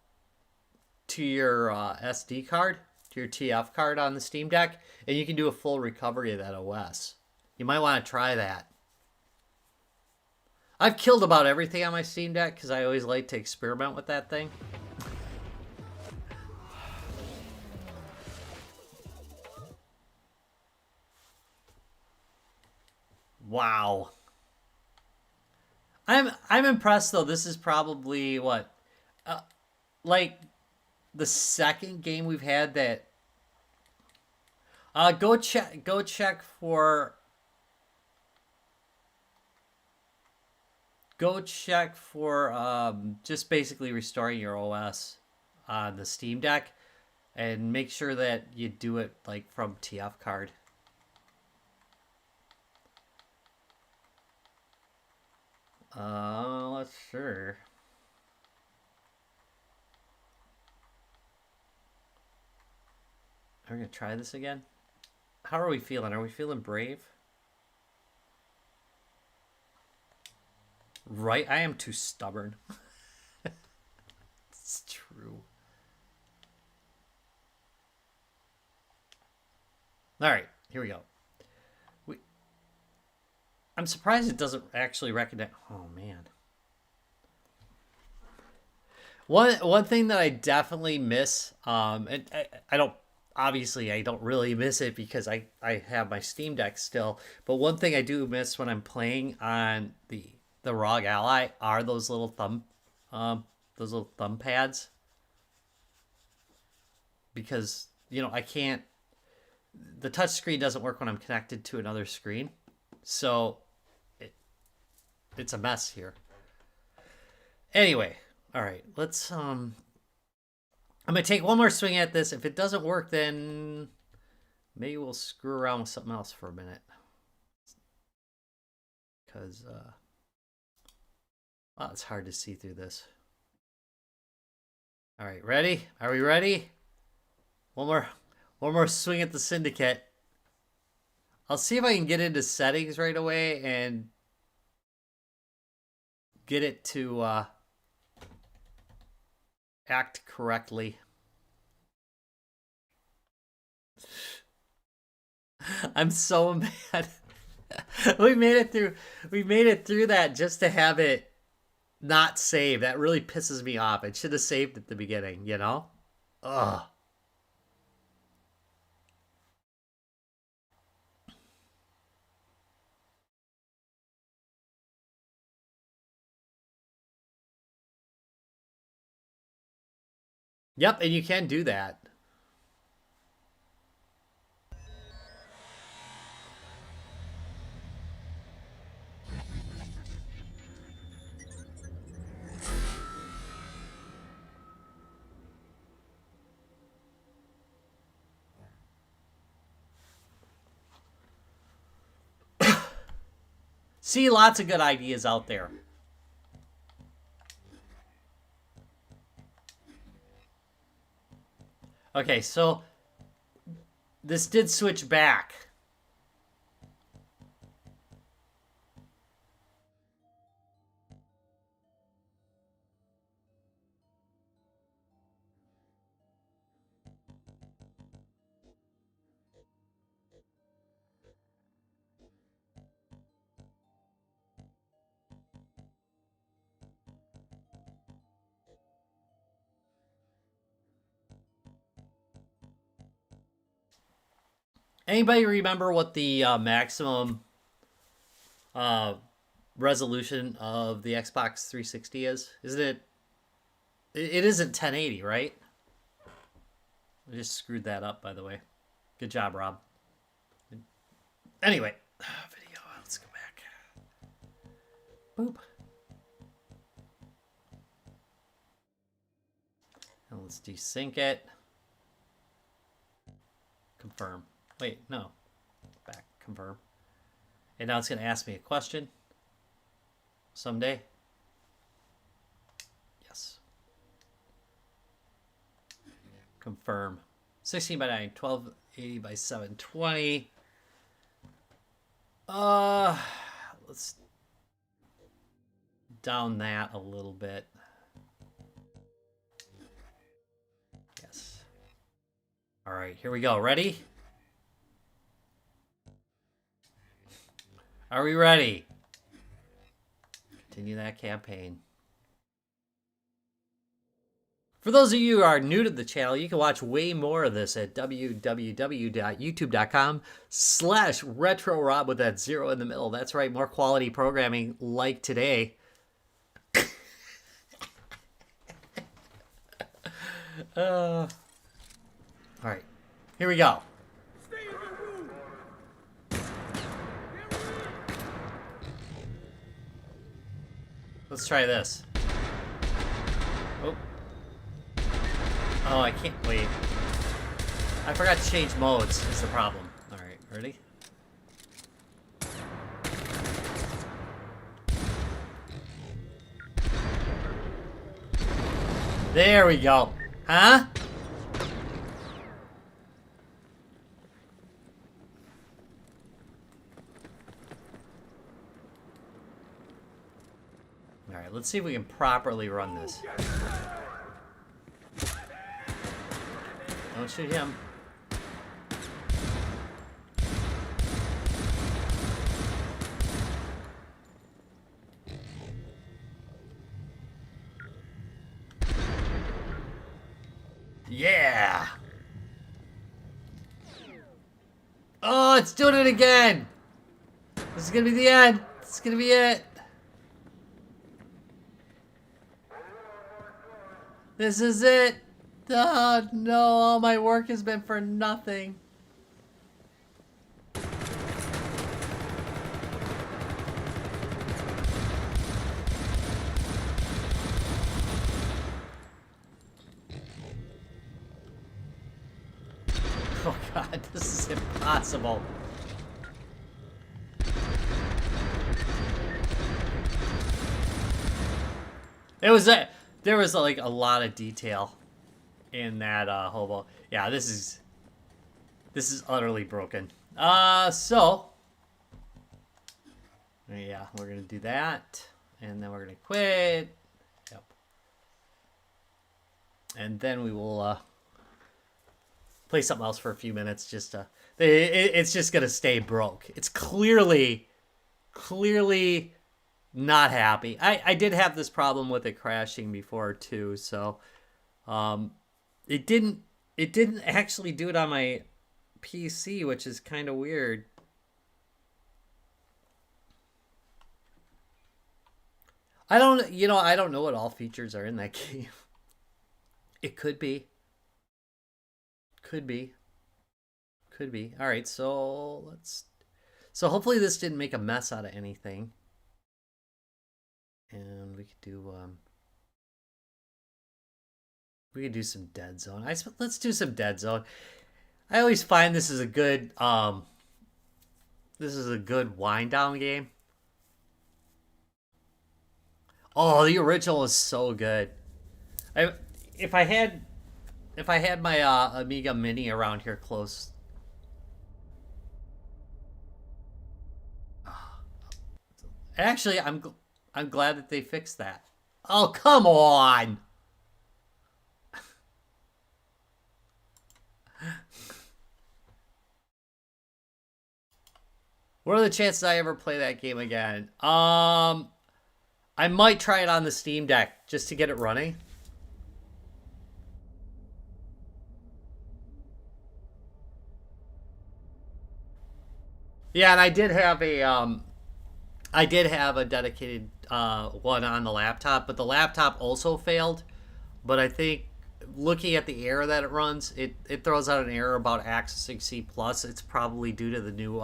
your SD card, to your TF card on the Steam Deck, and you can do a full recovery of that OS. You might want to try that. I've killed about everything on my Steam Deck because I always like to experiment with that thing. Wow. I'm impressed though. This is probably what, like the second game we've had that. Go check for. Go check for just basically restoring your OS on the Steam Deck, and make sure that you do it like from TF card. Let's sure. Are we gonna try this again? How are we feeling? Are we feeling brave? Right, I am too stubborn. It's true. All right, here we go. I'm surprised it doesn't actually recognize. Oh man. One thing that I definitely miss, and I don't, obviously I don't really miss it because I have my Steam Deck still. But one thing I do miss when I'm playing on the ROG Ally are those little thumb pads. Because, you know, I can't, the touch screen doesn't work when I'm connected to another screen. So it's a mess here. Anyway, all right, let's I'm gonna take one more swing at this. If it doesn't work, then maybe we'll screw around with something else for a minute. Because wow, it's hard to see through this. All right, ready? Are we ready? One more swing at the Syndicate. I'll see if I can get into settings right away and get it to act correctly. I'm so mad. We made it through that just to have it not save. That really pisses me off. It should have saved at the beginning, you know? Ugh. Yep, and you can do that. See, lots of good ideas out there. Okay, so this did switch back. Anybody remember what the maximum resolution of the Xbox 360 is? Isn't it? It isn't 1080, right? I just screwed that up, by the way. Good job, Rob. Anyway, video. Let's go back. Boop. And let's desync it. Confirm. Wait, no. Back. Confirm. And now it's going to ask me a question. Someday. Yes. Confirm. 16 by 9, 1280 by 720. Let's down that a little bit. Yes. All right, here we go. Ready? Are we ready? Continue that campaign. For those of you who are new to the channel, you can watch way more of this at www.youtube.com/RetroRob with that 0 in the middle. That's right, more quality programming like today. All right, here we go. Let's try this. Oh, I can't wait. I forgot to change modes is the problem. All right, ready? There we go. Huh? All right, let's see if we can properly run this. Don't shoot him. Yeah! Oh, it's doing it again! This is gonna be the end. This is gonna be it. This is it. Oh no, all my work has been for nothing. Oh god, this is impossible. There was like a lot of detail in that hobo. Yeah, this is utterly broken. So yeah, we're gonna do that, and then we're gonna quit. Yep. And then we will play something else for a few minutes. Just it's just gonna stay broke. It's clearly not happy. I did have this problem with it crashing before too, so it didn't actually do it on my PC, which is kind of weird. I don't know what all features are in that game. It could be. Could be. All right, so hopefully this didn't make a mess out of anything. And we could do some DeadZone. Let's do some DeadZone. I always find this is a good wind down game. Oh, the original is so good. If I had my Amiga Mini around here close Actually, I'm glad that they fixed that. Oh, come on. What are the chances I ever play that game again? I might try it on the Steam Deck just to get it running. Yeah, and I did have a dedicated one on the laptop, but the laptop also failed. But I think looking at the error that it runs, it throws out an error about accessing C+. It's probably due to the new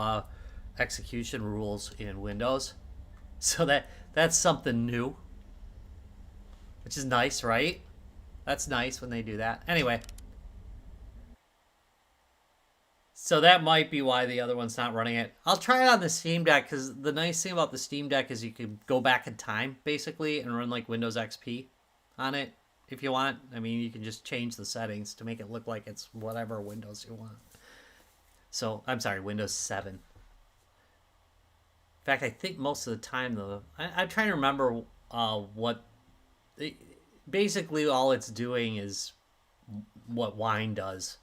execution rules in Windows. So that's something new, which is nice, right? That's nice when they do that. Anyway. So that might be why the other one's not running it. I'll try it on the Steam Deck, because the nice thing about the Steam Deck is you can go back in time, basically, and run like Windows XP on it if you want. I mean, you can just change the settings to make it look like it's whatever Windows you want. So, I'm sorry, Windows 7. In fact, I think most of the time, though, I'm trying to remember what... basically, all it's doing is what Wine does.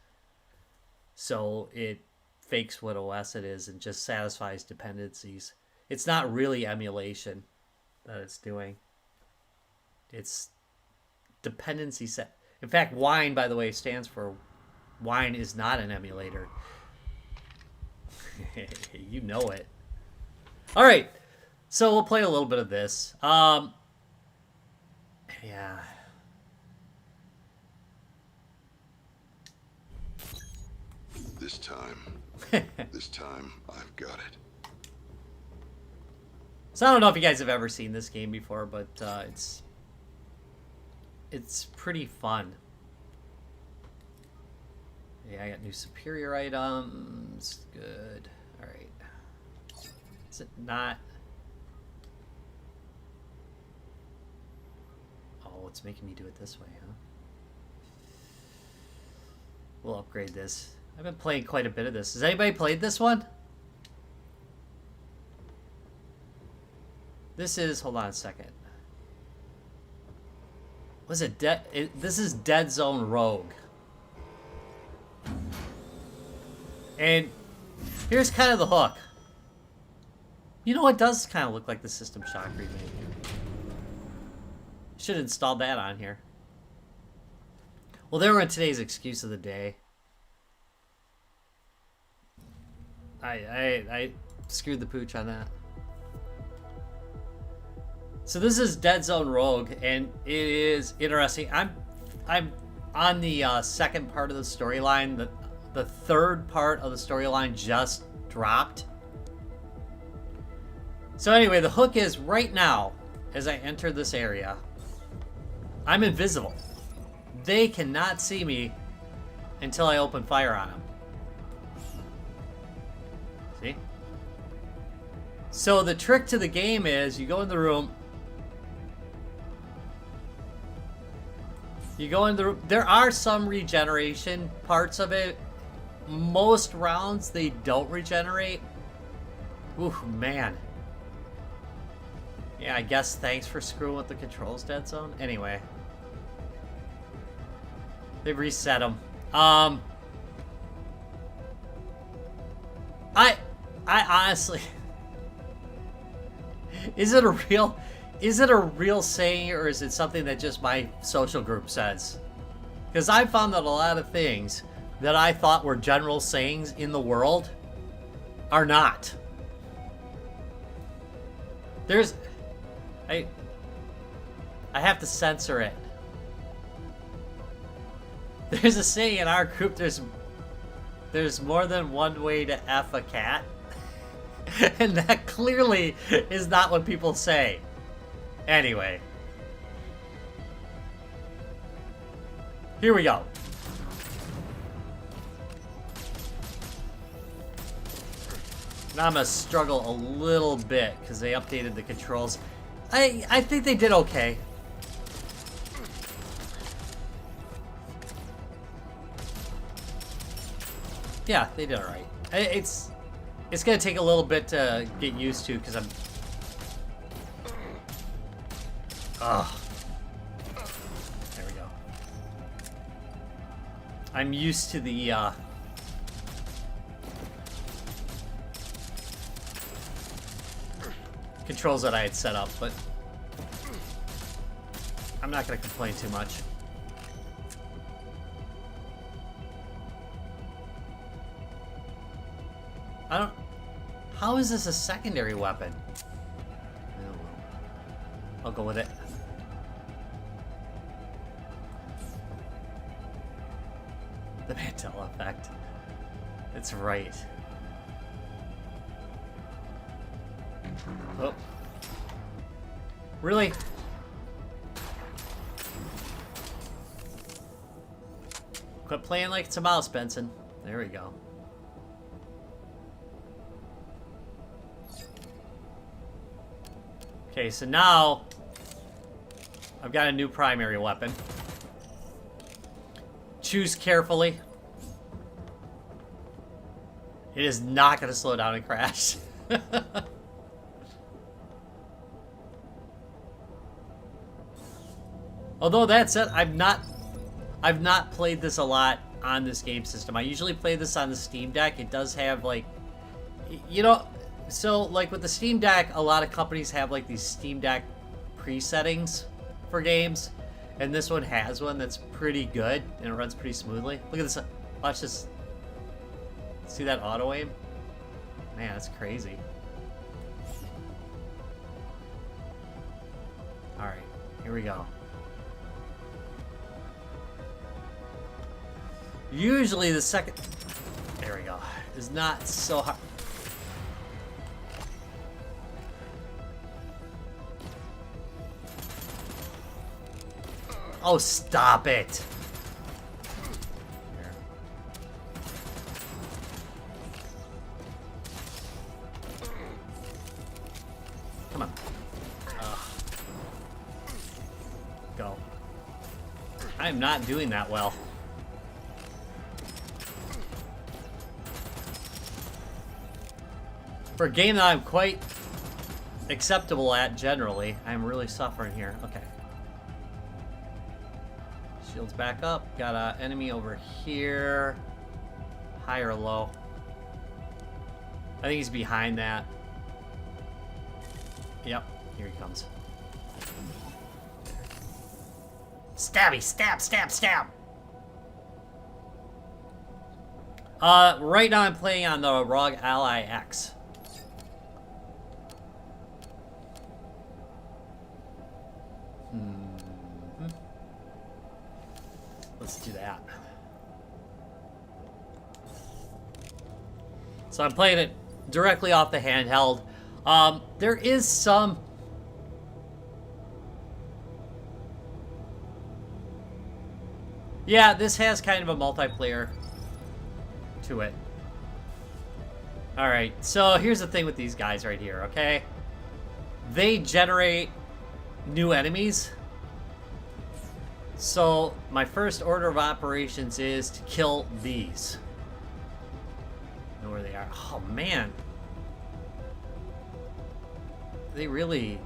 So it fakes what OS it is and just satisfies dependencies. It's not really emulation that it's doing. It's dependency set. In fact, Wine, by the way, stands for Wine is not an emulator. You know it. All right. So we'll play a little bit of this. Yeah. This time, I've got it. So I don't know if you guys have ever seen this game before, but it's pretty fun. Yeah, I got new superior items. Good. All right. Is it not? Oh, it's making me do it this way, huh? We'll upgrade this. I've been playing quite a bit of this. Has anybody played this one? This is... Hold on a second. Was it... This is DeadZone Rogue. And here's kind of the hook. You know, it does kind of look like the System Shock remake. Should have installed that on here. Well, they were in today's excuse of the day. I screwed the pooch on that. So this is DeadZone Rogue, and it is interesting. I'm on the second part of the storyline. The third part of the storyline just dropped. So anyway, the hook is right now, as I enter this area, I'm invisible. They cannot see me until I open fire on them. See? So the trick to the game is you go in the room. You go in the room. There are some regeneration parts of it. Most rounds they don't regenerate. Ooh, man. Yeah, I guess thanks for screwing with the controls, DeadZone. Anyway. They reset them. I honestly, is it a real saying, or is it something that just my social group says? Because I found that a lot of things that I thought were general sayings in the world are not. I have to censor it. There's a saying in our group, there's more than one way to F a cat. And that clearly is not what people say. Anyway. Here we go. Now I'm gonna struggle a little bit because they updated the controls. I think they did okay. Yeah, they did alright. It's gonna take a little bit to get used to because Ugh. There we go. I'm used to the controls that I had set up, but I'm not going to complain too much. I don't... How is this a secondary weapon? Oh, well. I'll go with it. The Mandela effect. It's right. Oh. Really? Quit playing like it's a mouse, Benson. There we go. Okay, so now I've got a new primary weapon. Choose carefully. It is not going to slow down and crash. Although that said, I've not played this a lot on this game system. I usually play this on the Steam Deck. It does have like, you know, so like with the Steam Deck, a lot of companies have like these Steam Deck presettings for games, and this one has one that's pretty good and it runs pretty smoothly. Look at this. Watch this. See that auto aim? Man, that's crazy. All right, here we go. Usually the second, there we go, is not so hard. Oh, stop it. Here. Come on. Go. I am not doing that well. For a game that I'm quite acceptable at generally, I'm really suffering here. Okay. Shields back up. Got an enemy over here. High or low? I think he's behind that. Yep. Here he comes. Stabby! Stab! Stab! Stab! Right now I'm playing on the Rogue Ally X. Let's do that. So I'm playing it directly off the handheld. There is some... Yeah, this has kind of a multiplayer to it. Alright, so here's the thing with these guys right here, okay? They generate new enemies. So my first order of operations is to kill these. Know where they are. Oh man. They really...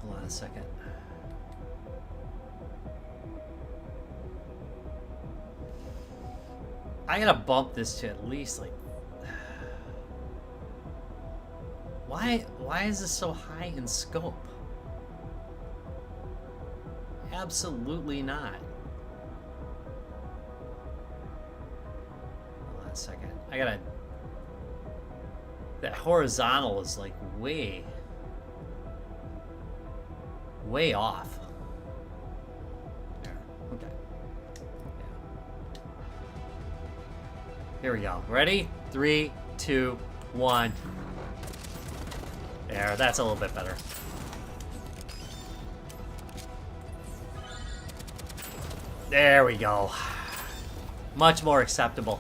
Hold on a second. I gotta bump this to at least like... Why is this so high in scope? Absolutely not. Hold on a second. I gotta... That horizontal is like way off. There. Okay. Yeah. Here we go. Ready? 3, 2, 1. There, that's a little bit better. There we go. Much more acceptable.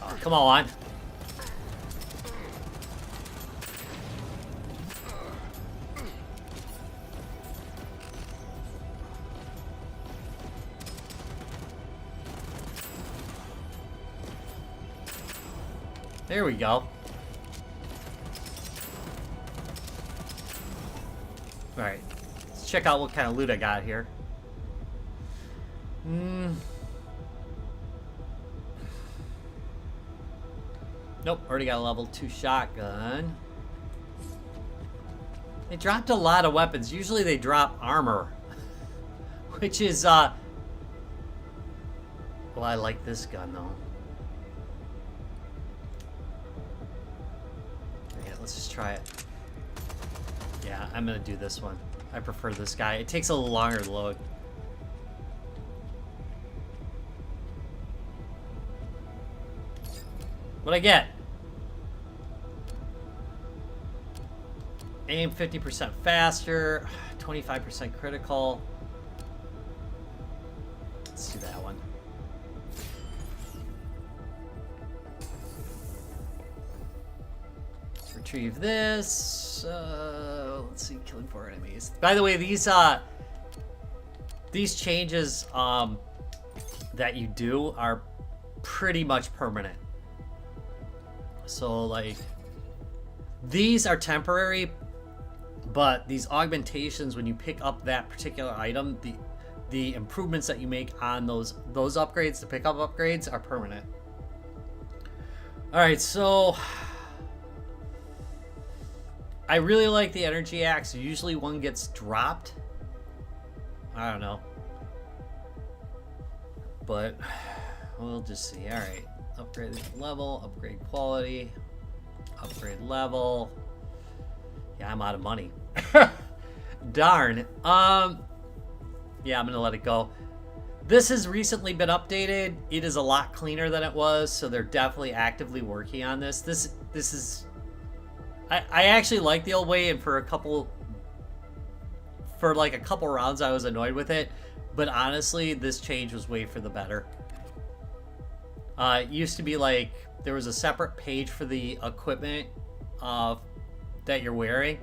Oh, come on. There we go. Alright. Let's check out what kind of loot I got here. Nope, already got a level 2 shotgun. They dropped a lot of weapons. Usually they drop armor. Which is, well, I like this gun, though. Yeah, let's just try it. Yeah, I'm gonna do this one. I prefer this guy. It takes a little longer to load. What'd I get? Aim 50% faster, 25% critical. Let's do that one. Let's retrieve this. Let's see, killing 4 enemies. By the way, these changes that you do are pretty much permanent. So like, these are temporary, but these augmentations, when you pick up that particular item, the improvements that you make on those upgrades, the pickup upgrades, are permanent. All right, so I really like the energy axe. Usually one gets dropped. I don't know, but we'll just see. All right, upgrade level, upgrade quality, upgrade level. Yeah, I'm out of money. Darn. Yeah, I'm gonna let it go. This has recently been updated. It is a lot cleaner than it was, so they're definitely actively working on this. This is. I actually like the old way, and for like a couple rounds, I was annoyed with it. But honestly, this change was way for the better. It used to be like there was a separate page for the equipment that you're wearing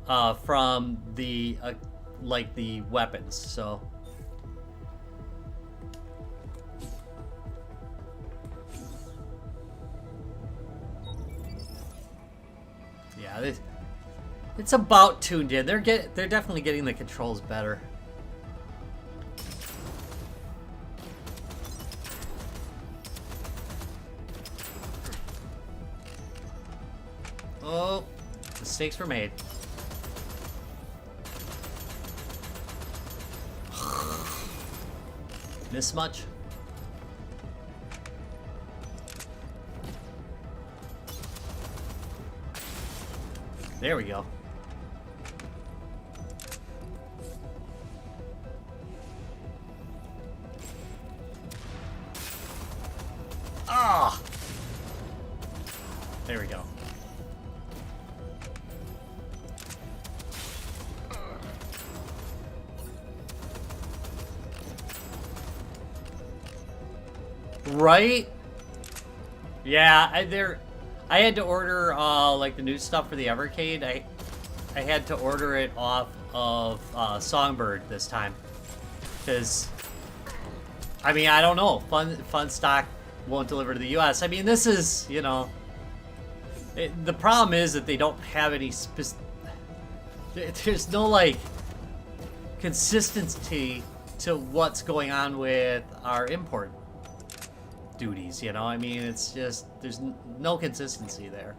from the like the weapons. So yeah, it's about tuned in. They're definitely getting the controls better. Oh, mistakes were made. Miss much? There we go. Ah! There we go. Right? Yeah, I had to order like the new stuff for the Evercade. I had to order it off of Songbird this time, because I mean, I don't know, Fun Stock won't deliver to the US. I mean, this is, you know, the problem is that they don't have any there's no like consistency to what's going on with our import duties, you know. I mean, it's just there's no consistency there,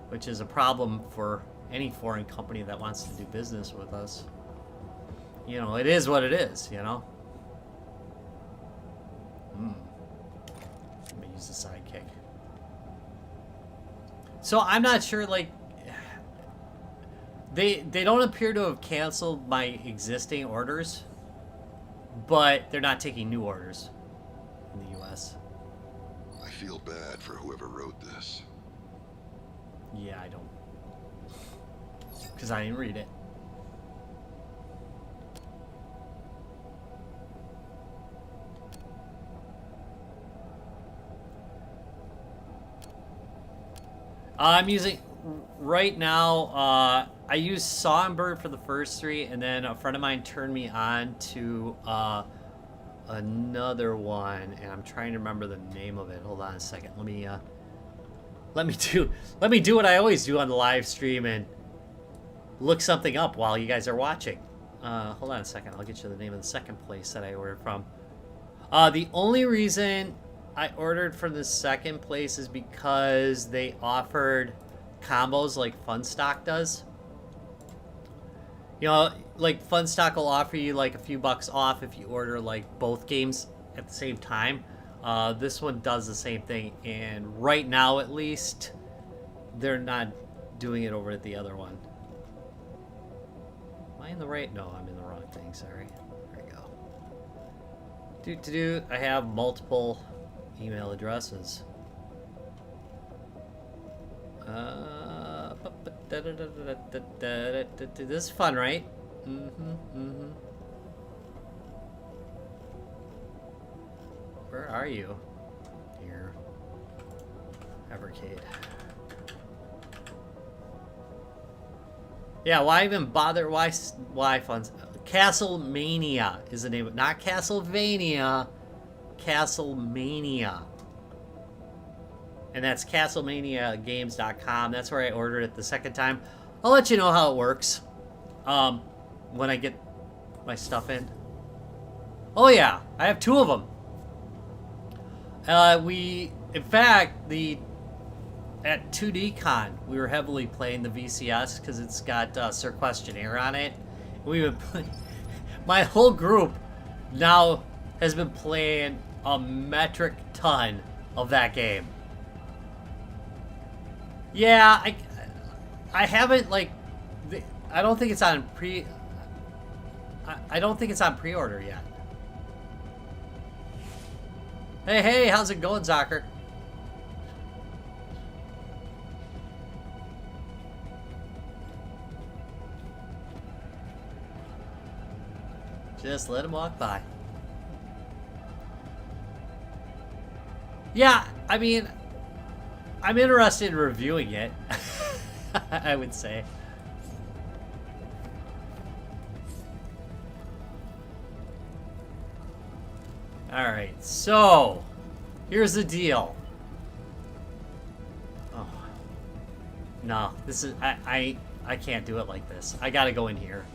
which is a problem for any foreign company that wants to do business with us. You know, it is what it is, you know. Let me use the sidekick. So I'm not sure, like, they don't appear to have canceled my existing orders, but they're not taking new orders in the US. I feel bad for whoever wrote this. Yeah, I don't. Because I didn't read it. I'm using, right now, I used Songbird for the first 3, and then a friend of mine turned me on to another one, and I'm trying to remember the name of it. Hold on a second. Let me let me do what I always do on the live stream and look something up while you guys are watching. Hold on a second. I'll get you the name of the second place that I ordered from. The only reason I ordered from the second place is because they offered combos like Funstock does. You know, like Funstock will offer you like a few bucks off if you order like both games at the same time. This one does the same thing, and right now at least they're not doing it over at the other one. Am I in the right? No, I'm in the wrong thing. Sorry. There we go. I have multiple email addresses. This is fun, right? Where are you? Here. Evercade. Yeah, why even bother? Why funds? Castlemania is the name of it. Not Castlevania. Castlemania. And that's CastlemaniaGames.com. That's where I ordered it the second time. I'll let you know how it works when I get my stuff in. Oh yeah, I have 2 of them. In fact, at 2DCon, we were heavily playing the VCS because it's got Sir Questionnaire on it. We've been playing. My whole group now has been playing a metric ton of that game. Yeah, I haven't like. I don't think it's on I don't think it's on pre-order yet. Hey, how's it going, Zocker? Just let him walk by. Yeah, I mean, I'm interested in reviewing it, I would say. Alright, so here's the deal. Oh. No, this is I can't do it like this. I gotta go in here.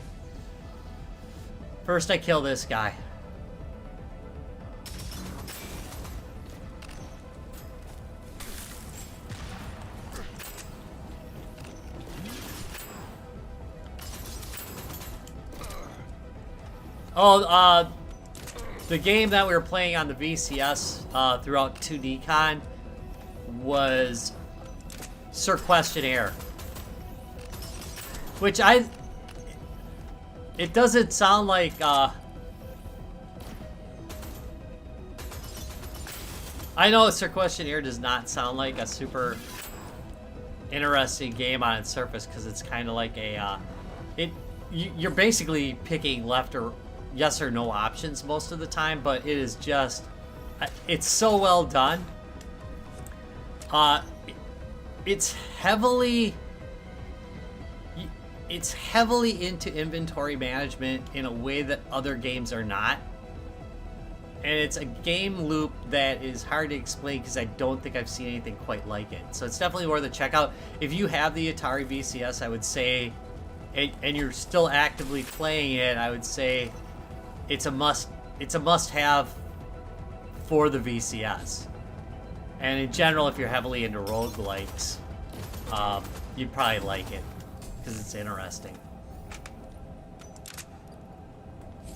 First I kill this guy. Oh, the game that we were playing on the VCS throughout 2DCon was Sir Questionnaire, which it doesn't sound like I know Sir Questionnaire does not sound like a super interesting game on its surface because it's kind of like a you're basically picking left or yes or no options most of the time, but it is just, it's so well done. It's heavily into inventory management in a way that other games are not. And it's a game loop that is hard to explain because I don't think I've seen anything quite like it. So it's definitely worth a check out. If you have the Atari VCS, I would say, and you're still actively playing it, I would say it's a must-have for the VCS. And in general, if you're heavily into roguelikes, you'd probably like it because it's interesting.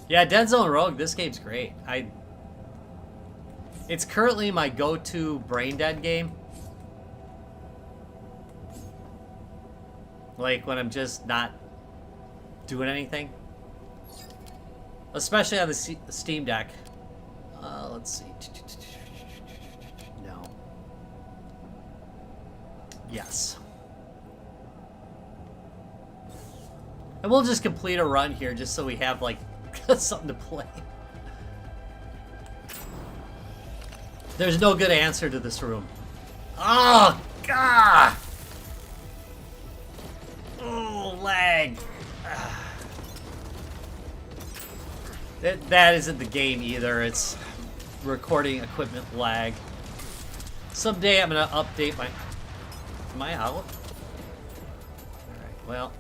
Yeah, DeadZone Rogue, this game's great. It's currently my go-to brain dead game. Like when I'm just not doing anything. Especially on the Steam Deck. Let's see. No. Yes. And we'll just complete a run here just so we have, like, something to play. There's no good answer to this room. Oh, God! Oh, lag. That isn't the game either. It's recording equipment lag. Someday I'm gonna update my... Am I out? Alright, well.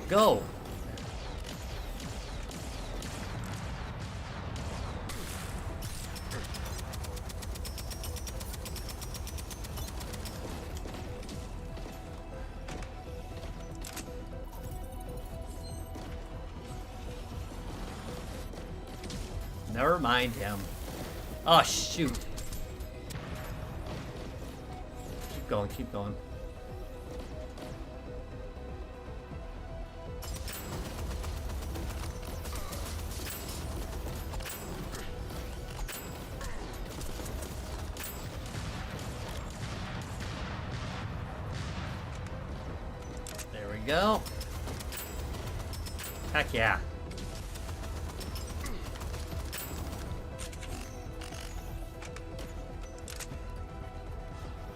Go! Never mind him. Oh, shoot. Keep going, keep going. There we go. Heck yeah.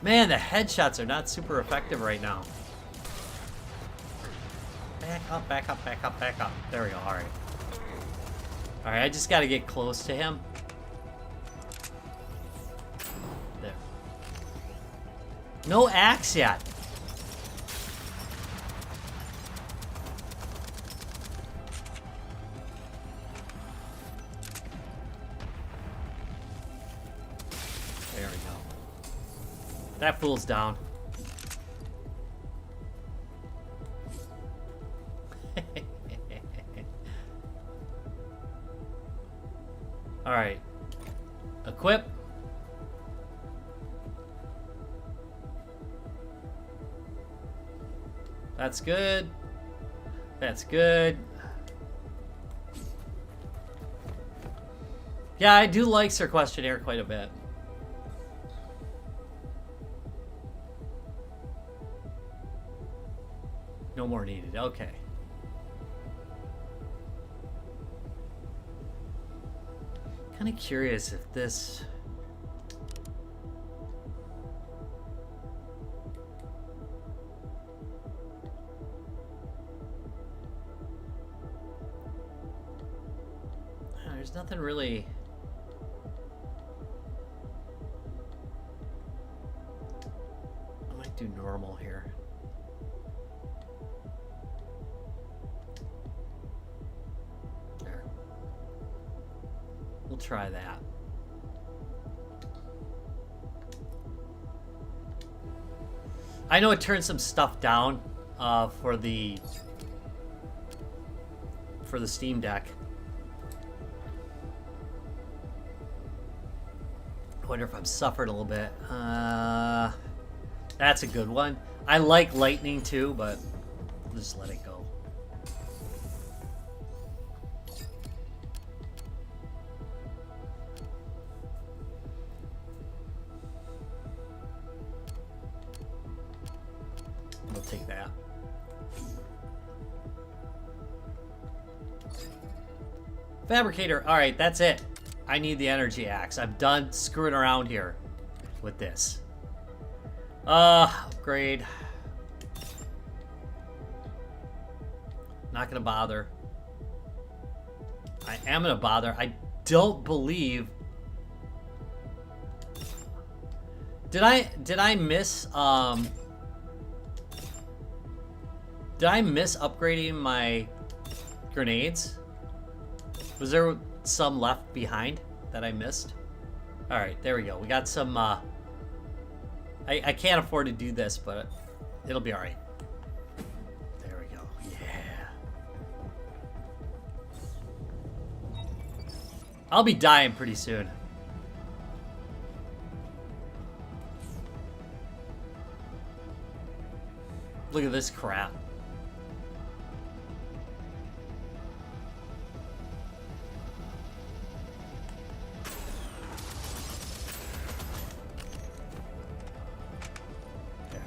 Man, the headshots are not super effective right now. Back up, back up, back up, back up. There we go, alright. Alright, I just gotta get close to him. There. No axe yet. There we go. That fool's down. Alright. Equip. That's good. That's good. Yeah, I do like Sir Questionnaire quite a bit. No more needed. Okay. Kind of curious if this... There's nothing really... I might do normal here. We'll try that. I know it turns some stuff down for the Steam Deck. I wonder if I'm suffering a little bit. That's a good one. I like lightning too, but I'll just let it go. We'll take that. Fabricator. All right, that's it. I need the energy axe. I'm done screwing around here with this. Upgrade. Not gonna bother. I am gonna bother. I don't believe. Did I miss Did I miss upgrading my grenades? Was there some left behind that I missed? Alright, there we go. We got some, I can't afford to do this, but it'll be alright. There we go. Yeah. I'll be dying pretty soon. Look at this crap.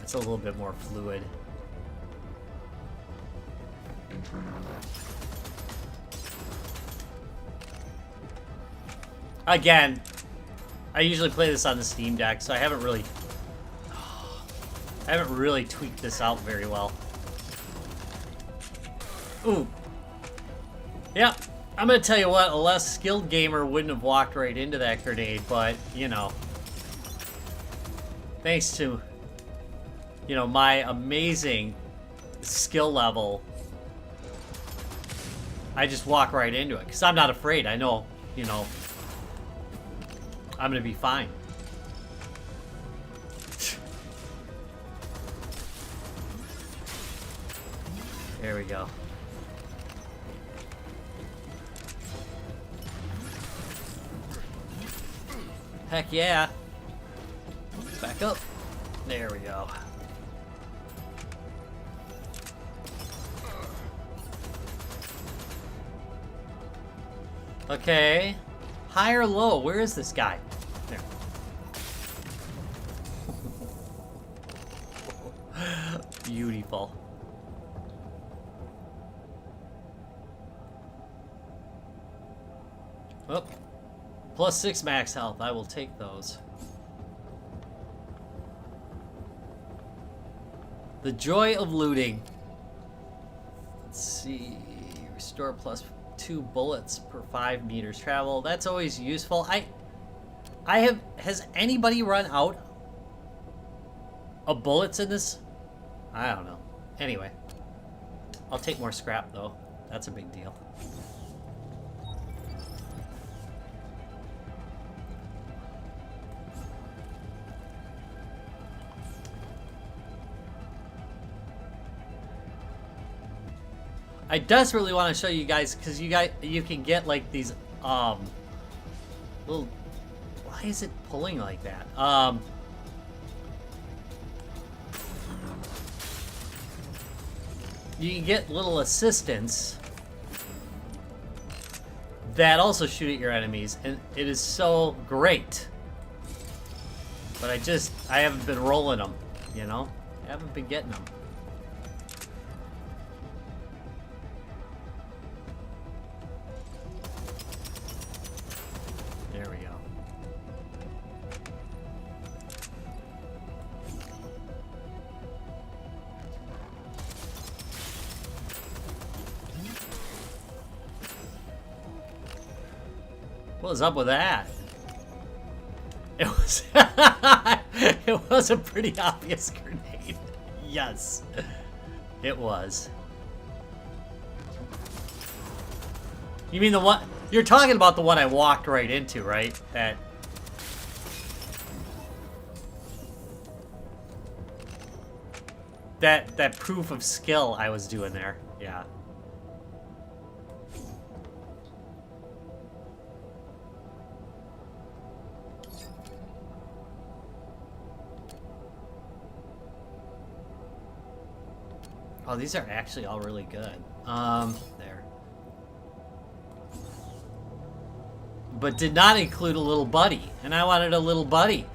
It's a little bit more fluid. Again, I usually play this on the Steam Deck, so I haven't really tweaked this out very well. Ooh. Yep. I'm gonna tell you what, a less skilled gamer wouldn't have walked right into that grenade, but, you know, thanks to, you know, my amazing skill level, I just walk right into it, because I'm not afraid. I know, you know, I'm gonna be fine. There we go. Heck yeah. Back up. There we go. Okay. High or low? Where is this guy? There. Beautiful. Oh. +6 max health. I will take those. The joy of looting. Let's see. Restore +2 bullets per 5 meters travel. That's always useful. Has anybody run out of bullets in this? I don't know. Anyway. I'll take more scrap though. That's a big deal. I desperately want to show you guys, because you can get like these little, why is it pulling like that? You can get little assistants that also shoot at your enemies, and it is so great. But I haven't been rolling them, you know? I haven't been getting them. There we go. What was up with that? It was it was a pretty obvious grenade. Yes. It was. You mean the one you're talking about, the one I walked right into, right? That proof of skill I was doing there. Yeah. Oh, these are actually all really good. There. But did not include a little buddy, and I wanted a little buddy.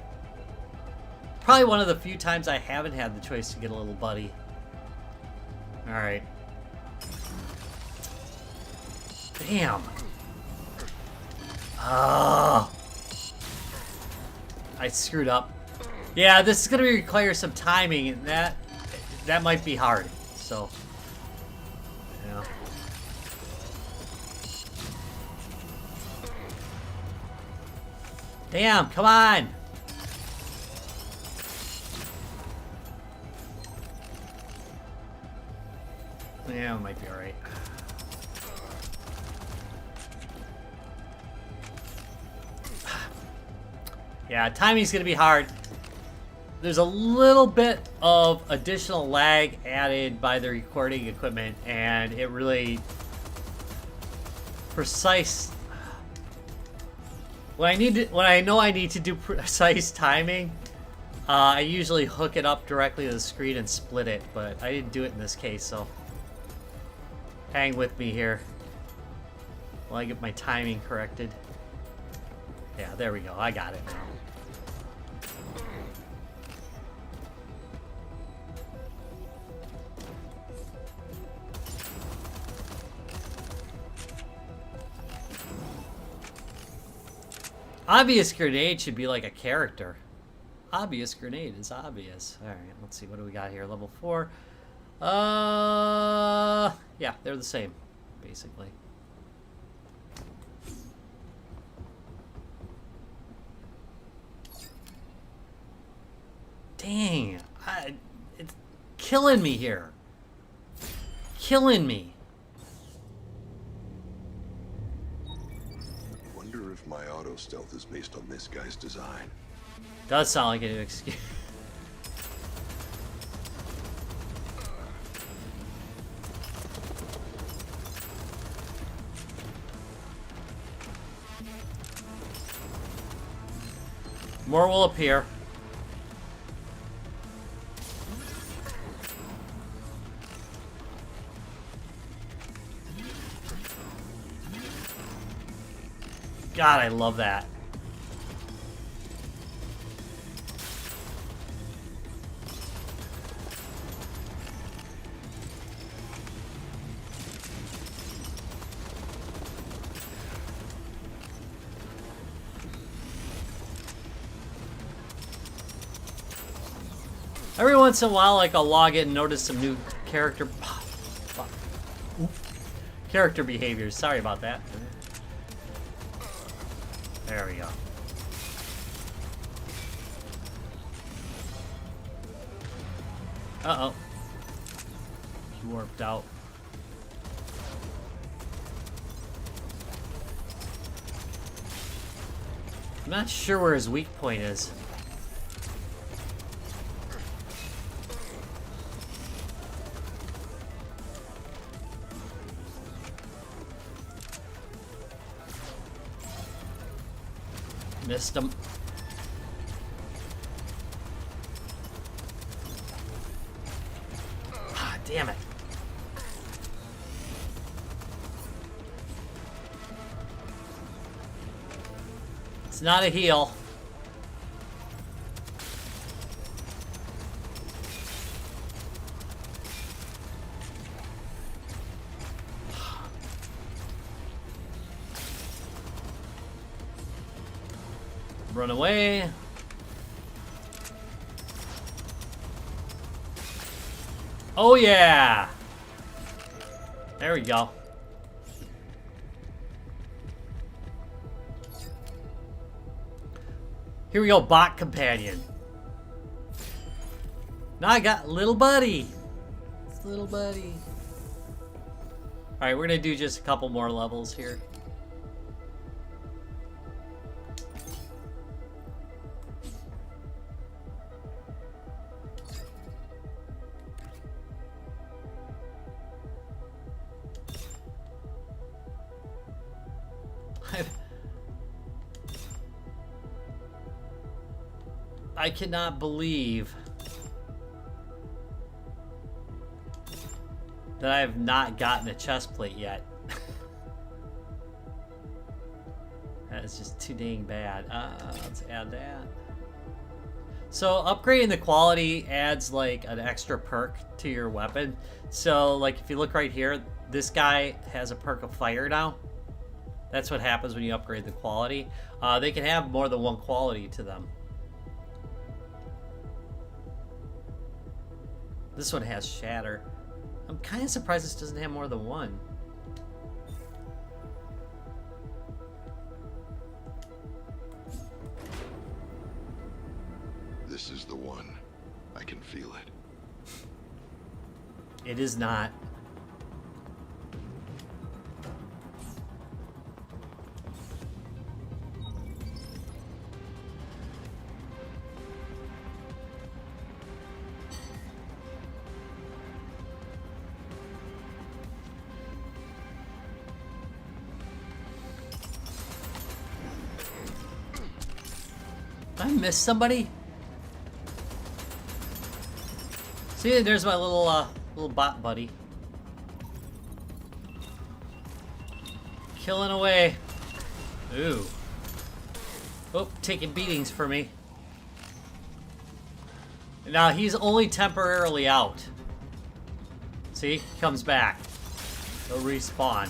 Probably one of the few times I haven't had the choice to get a little buddy. Alright. Damn. Oh. I screwed up. Yeah, this is gonna require some timing, and that might be hard. So, yeah. Damn, come on! Yeah, it might be alright. Yeah, timing's gonna be hard. There's a little bit of additional lag added by the recording equipment, and it really precise. When I know I need to do precise timing, I usually hook it up directly to the screen and split it, but I didn't do it in this case, so hang with me here while I get my timing corrected. Yeah, there we go. I got it now. Obvious grenade should be like a character. Obvious grenade is obvious. Alright, let's see. What do we got here? Level 4. Yeah, they're the same, basically. Dang. It's killing me here. Killing me. Wonder if my auto stealth is based on this guy's design. Does sound like an excuse. More will appear. God, I love that. Every once in a while, like, I'll log in and notice some new character behaviors. Sorry about that. There we go. Uh-oh. He warped out. I'm not sure where his weak point is. Missed him. Ah, damn it. It's not a heal. Run away. Oh yeah. There we go. Here we go, bot companion. Now I got little buddy. It's little buddy. All right, we're gonna do just a couple more levels here. I cannot believe that I have not gotten a chest plate yet. That is just too dang bad. Let's add that. So upgrading the quality adds like an extra perk to your weapon. So like if you look right here, this guy has a perk of fire now. That's what happens when you upgrade the quality. They can have more than one quality to them. This one has shatter. I'm kind of surprised this doesn't have more than one. This is the one. I can feel it. It is not. Did I miss somebody? See, there's my little bot buddy. Killing away. Ooh. Oh, taking beatings for me. Now he's only temporarily out. See, comes back. He'll respawn.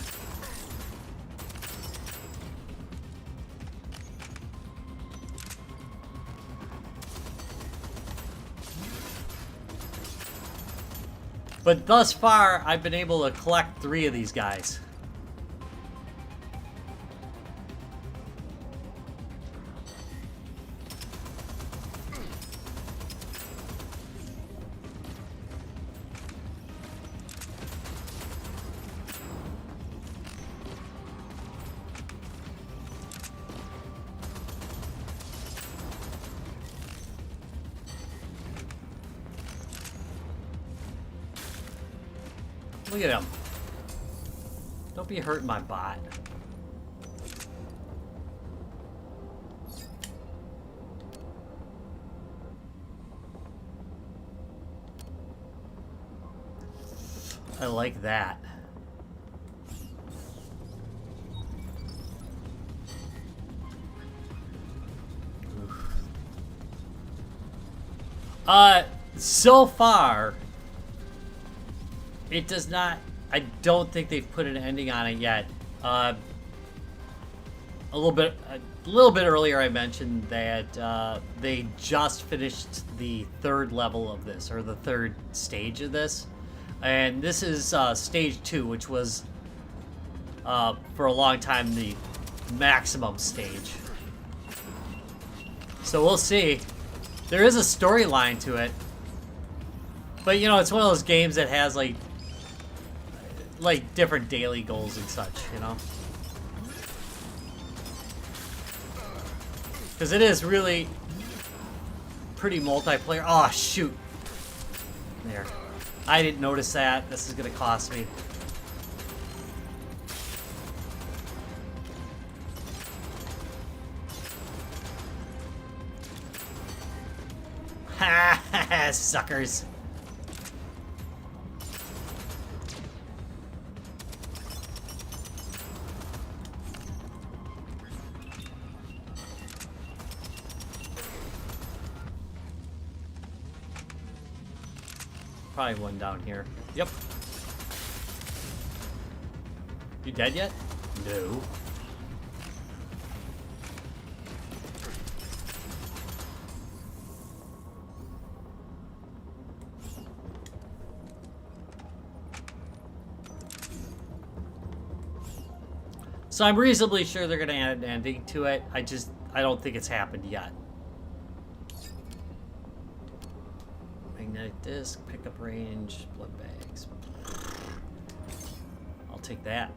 But thus far, I've been able to collect 3 of these guys. Look at him. Don't be hurting my bot. I like that. So far, it does not. I don't think they've put an ending on it yet. A little bit earlier, I mentioned that they just finished the third level of this, or the third stage of this, and this is stage 2, which was for a long time the maximum stage. So we'll see. There is a storyline to it, but you know, it's one of those games that has like different daily goals and such, you know, because it is really pretty multiplayer. Oh shoot, there, I didn't notice that. This is gonna cost me. Ha ha, suckers. Probably one down here. Yep. You dead yet? No. So I'm reasonably sure they're gonna add an ending to it. I don't think it's happened yet. Magnetic disc, pickup range, blood bags. I'll take that.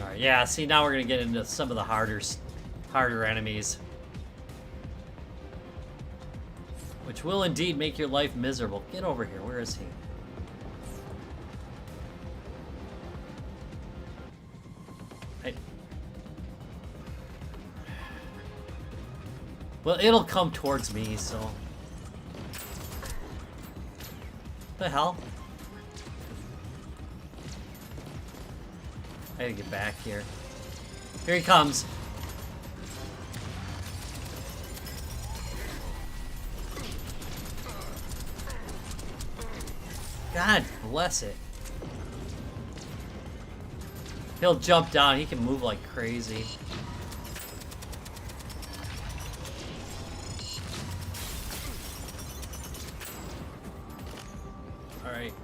Alright, yeah, see, now we're gonna get into some of the harder enemies, which will indeed make your life miserable. Get over here. Where is he? Well, it'll come towards me, so... What the hell? I gotta get back here. Here he comes. God bless it. He'll jump down. He can move like crazy. Alright.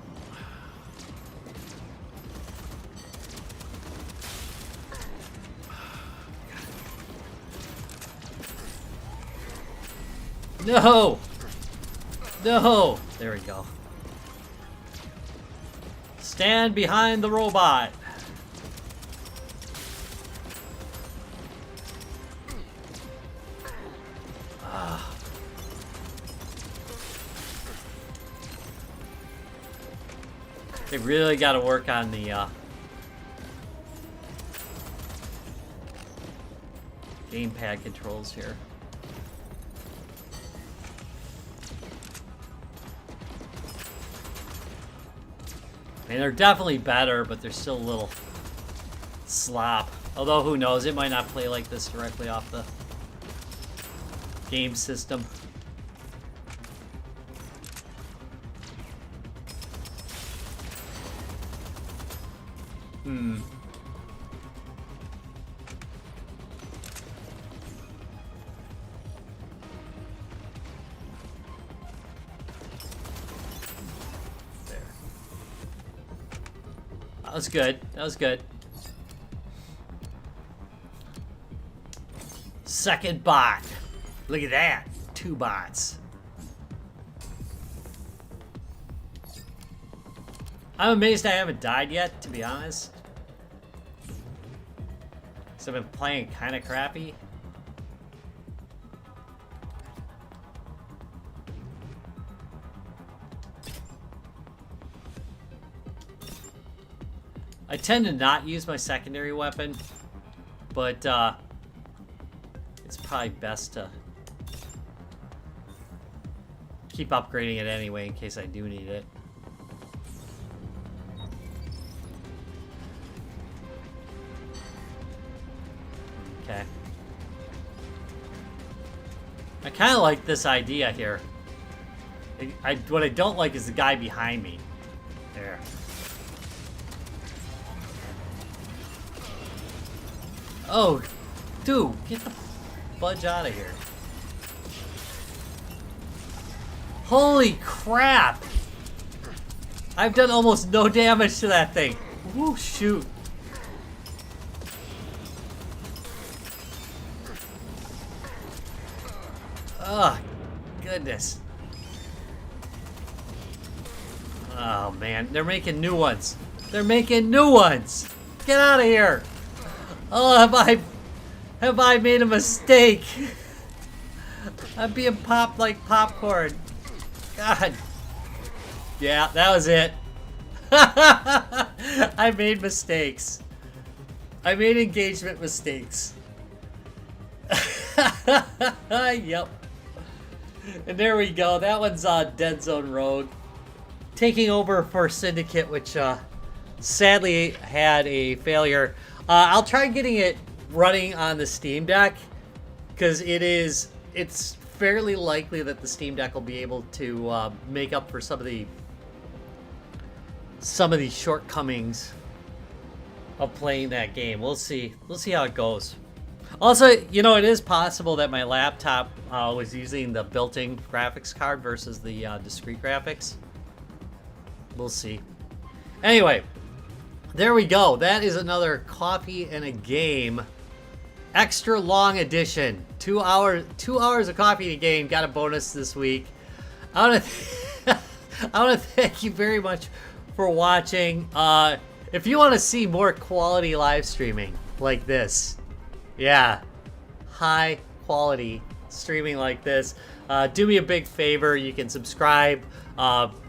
No! No! There we go. Stand behind the robot. They really got to work on the gamepad controls here. I mean, they're definitely better, but they're still a little slop. Although, who knows? It might not play like this directly off the game system. That was good. That was good. Second bot. Look at that. 2 bots. I'm amazed I haven't died yet, to be honest. So I've been playing kind of crappy. tend to not use my secondary weapon, but it's probably best to keep upgrading it anyway in case I do need it. Okay. I kind of like this idea here. What I don't like is the guy behind me. There. Oh, dude, get the fudge out of here. Holy crap! I've done almost no damage to that thing. Woo, shoot. Oh, goodness. Oh, man. They're making new ones. They're making new ones. Get out of here. Oh, have I made a mistake? I'm being popped like popcorn. God. Yeah, that was it. I made mistakes. I made engagement mistakes. Yep. And there we go. That one's DeadZone Rogue. Taking over for Syndicate, which sadly had a failure. I'll try getting it running on the Steam Deck, because it's fairly likely that the Steam Deck will be able to make up for some of the shortcomings of playing that game. We'll see. We'll see how it goes. Also, you know, it is possible that my laptop was using the built-in graphics card versus the discrete graphics. We'll see. Anyway, there we go. That is another Coffee and a Game extra long edition. 2 hours of Coffee and a Game. Got a bonus this week. I want to thank you very much for watching. If you want to see more quality live streaming like this, yeah, high quality streaming like this, do me a big favor. You can subscribe.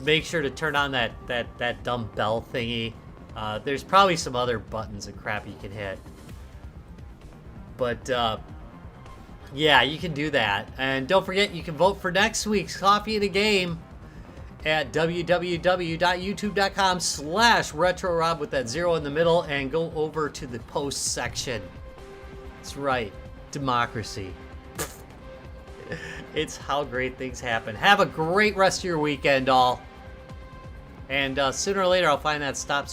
Make sure to turn on that dumb bell thingy. There's probably some other buttons and crap you can hit. But, yeah, you can do that. And don't forget, you can vote for next week's Coffee and a Game at www.youtube.com/RetroRob with that 0 in the middle, and go over to the post section. That's right. Democracy. It's how great things happen. Have a great rest of your weekend, all. And sooner or later, I'll find that stop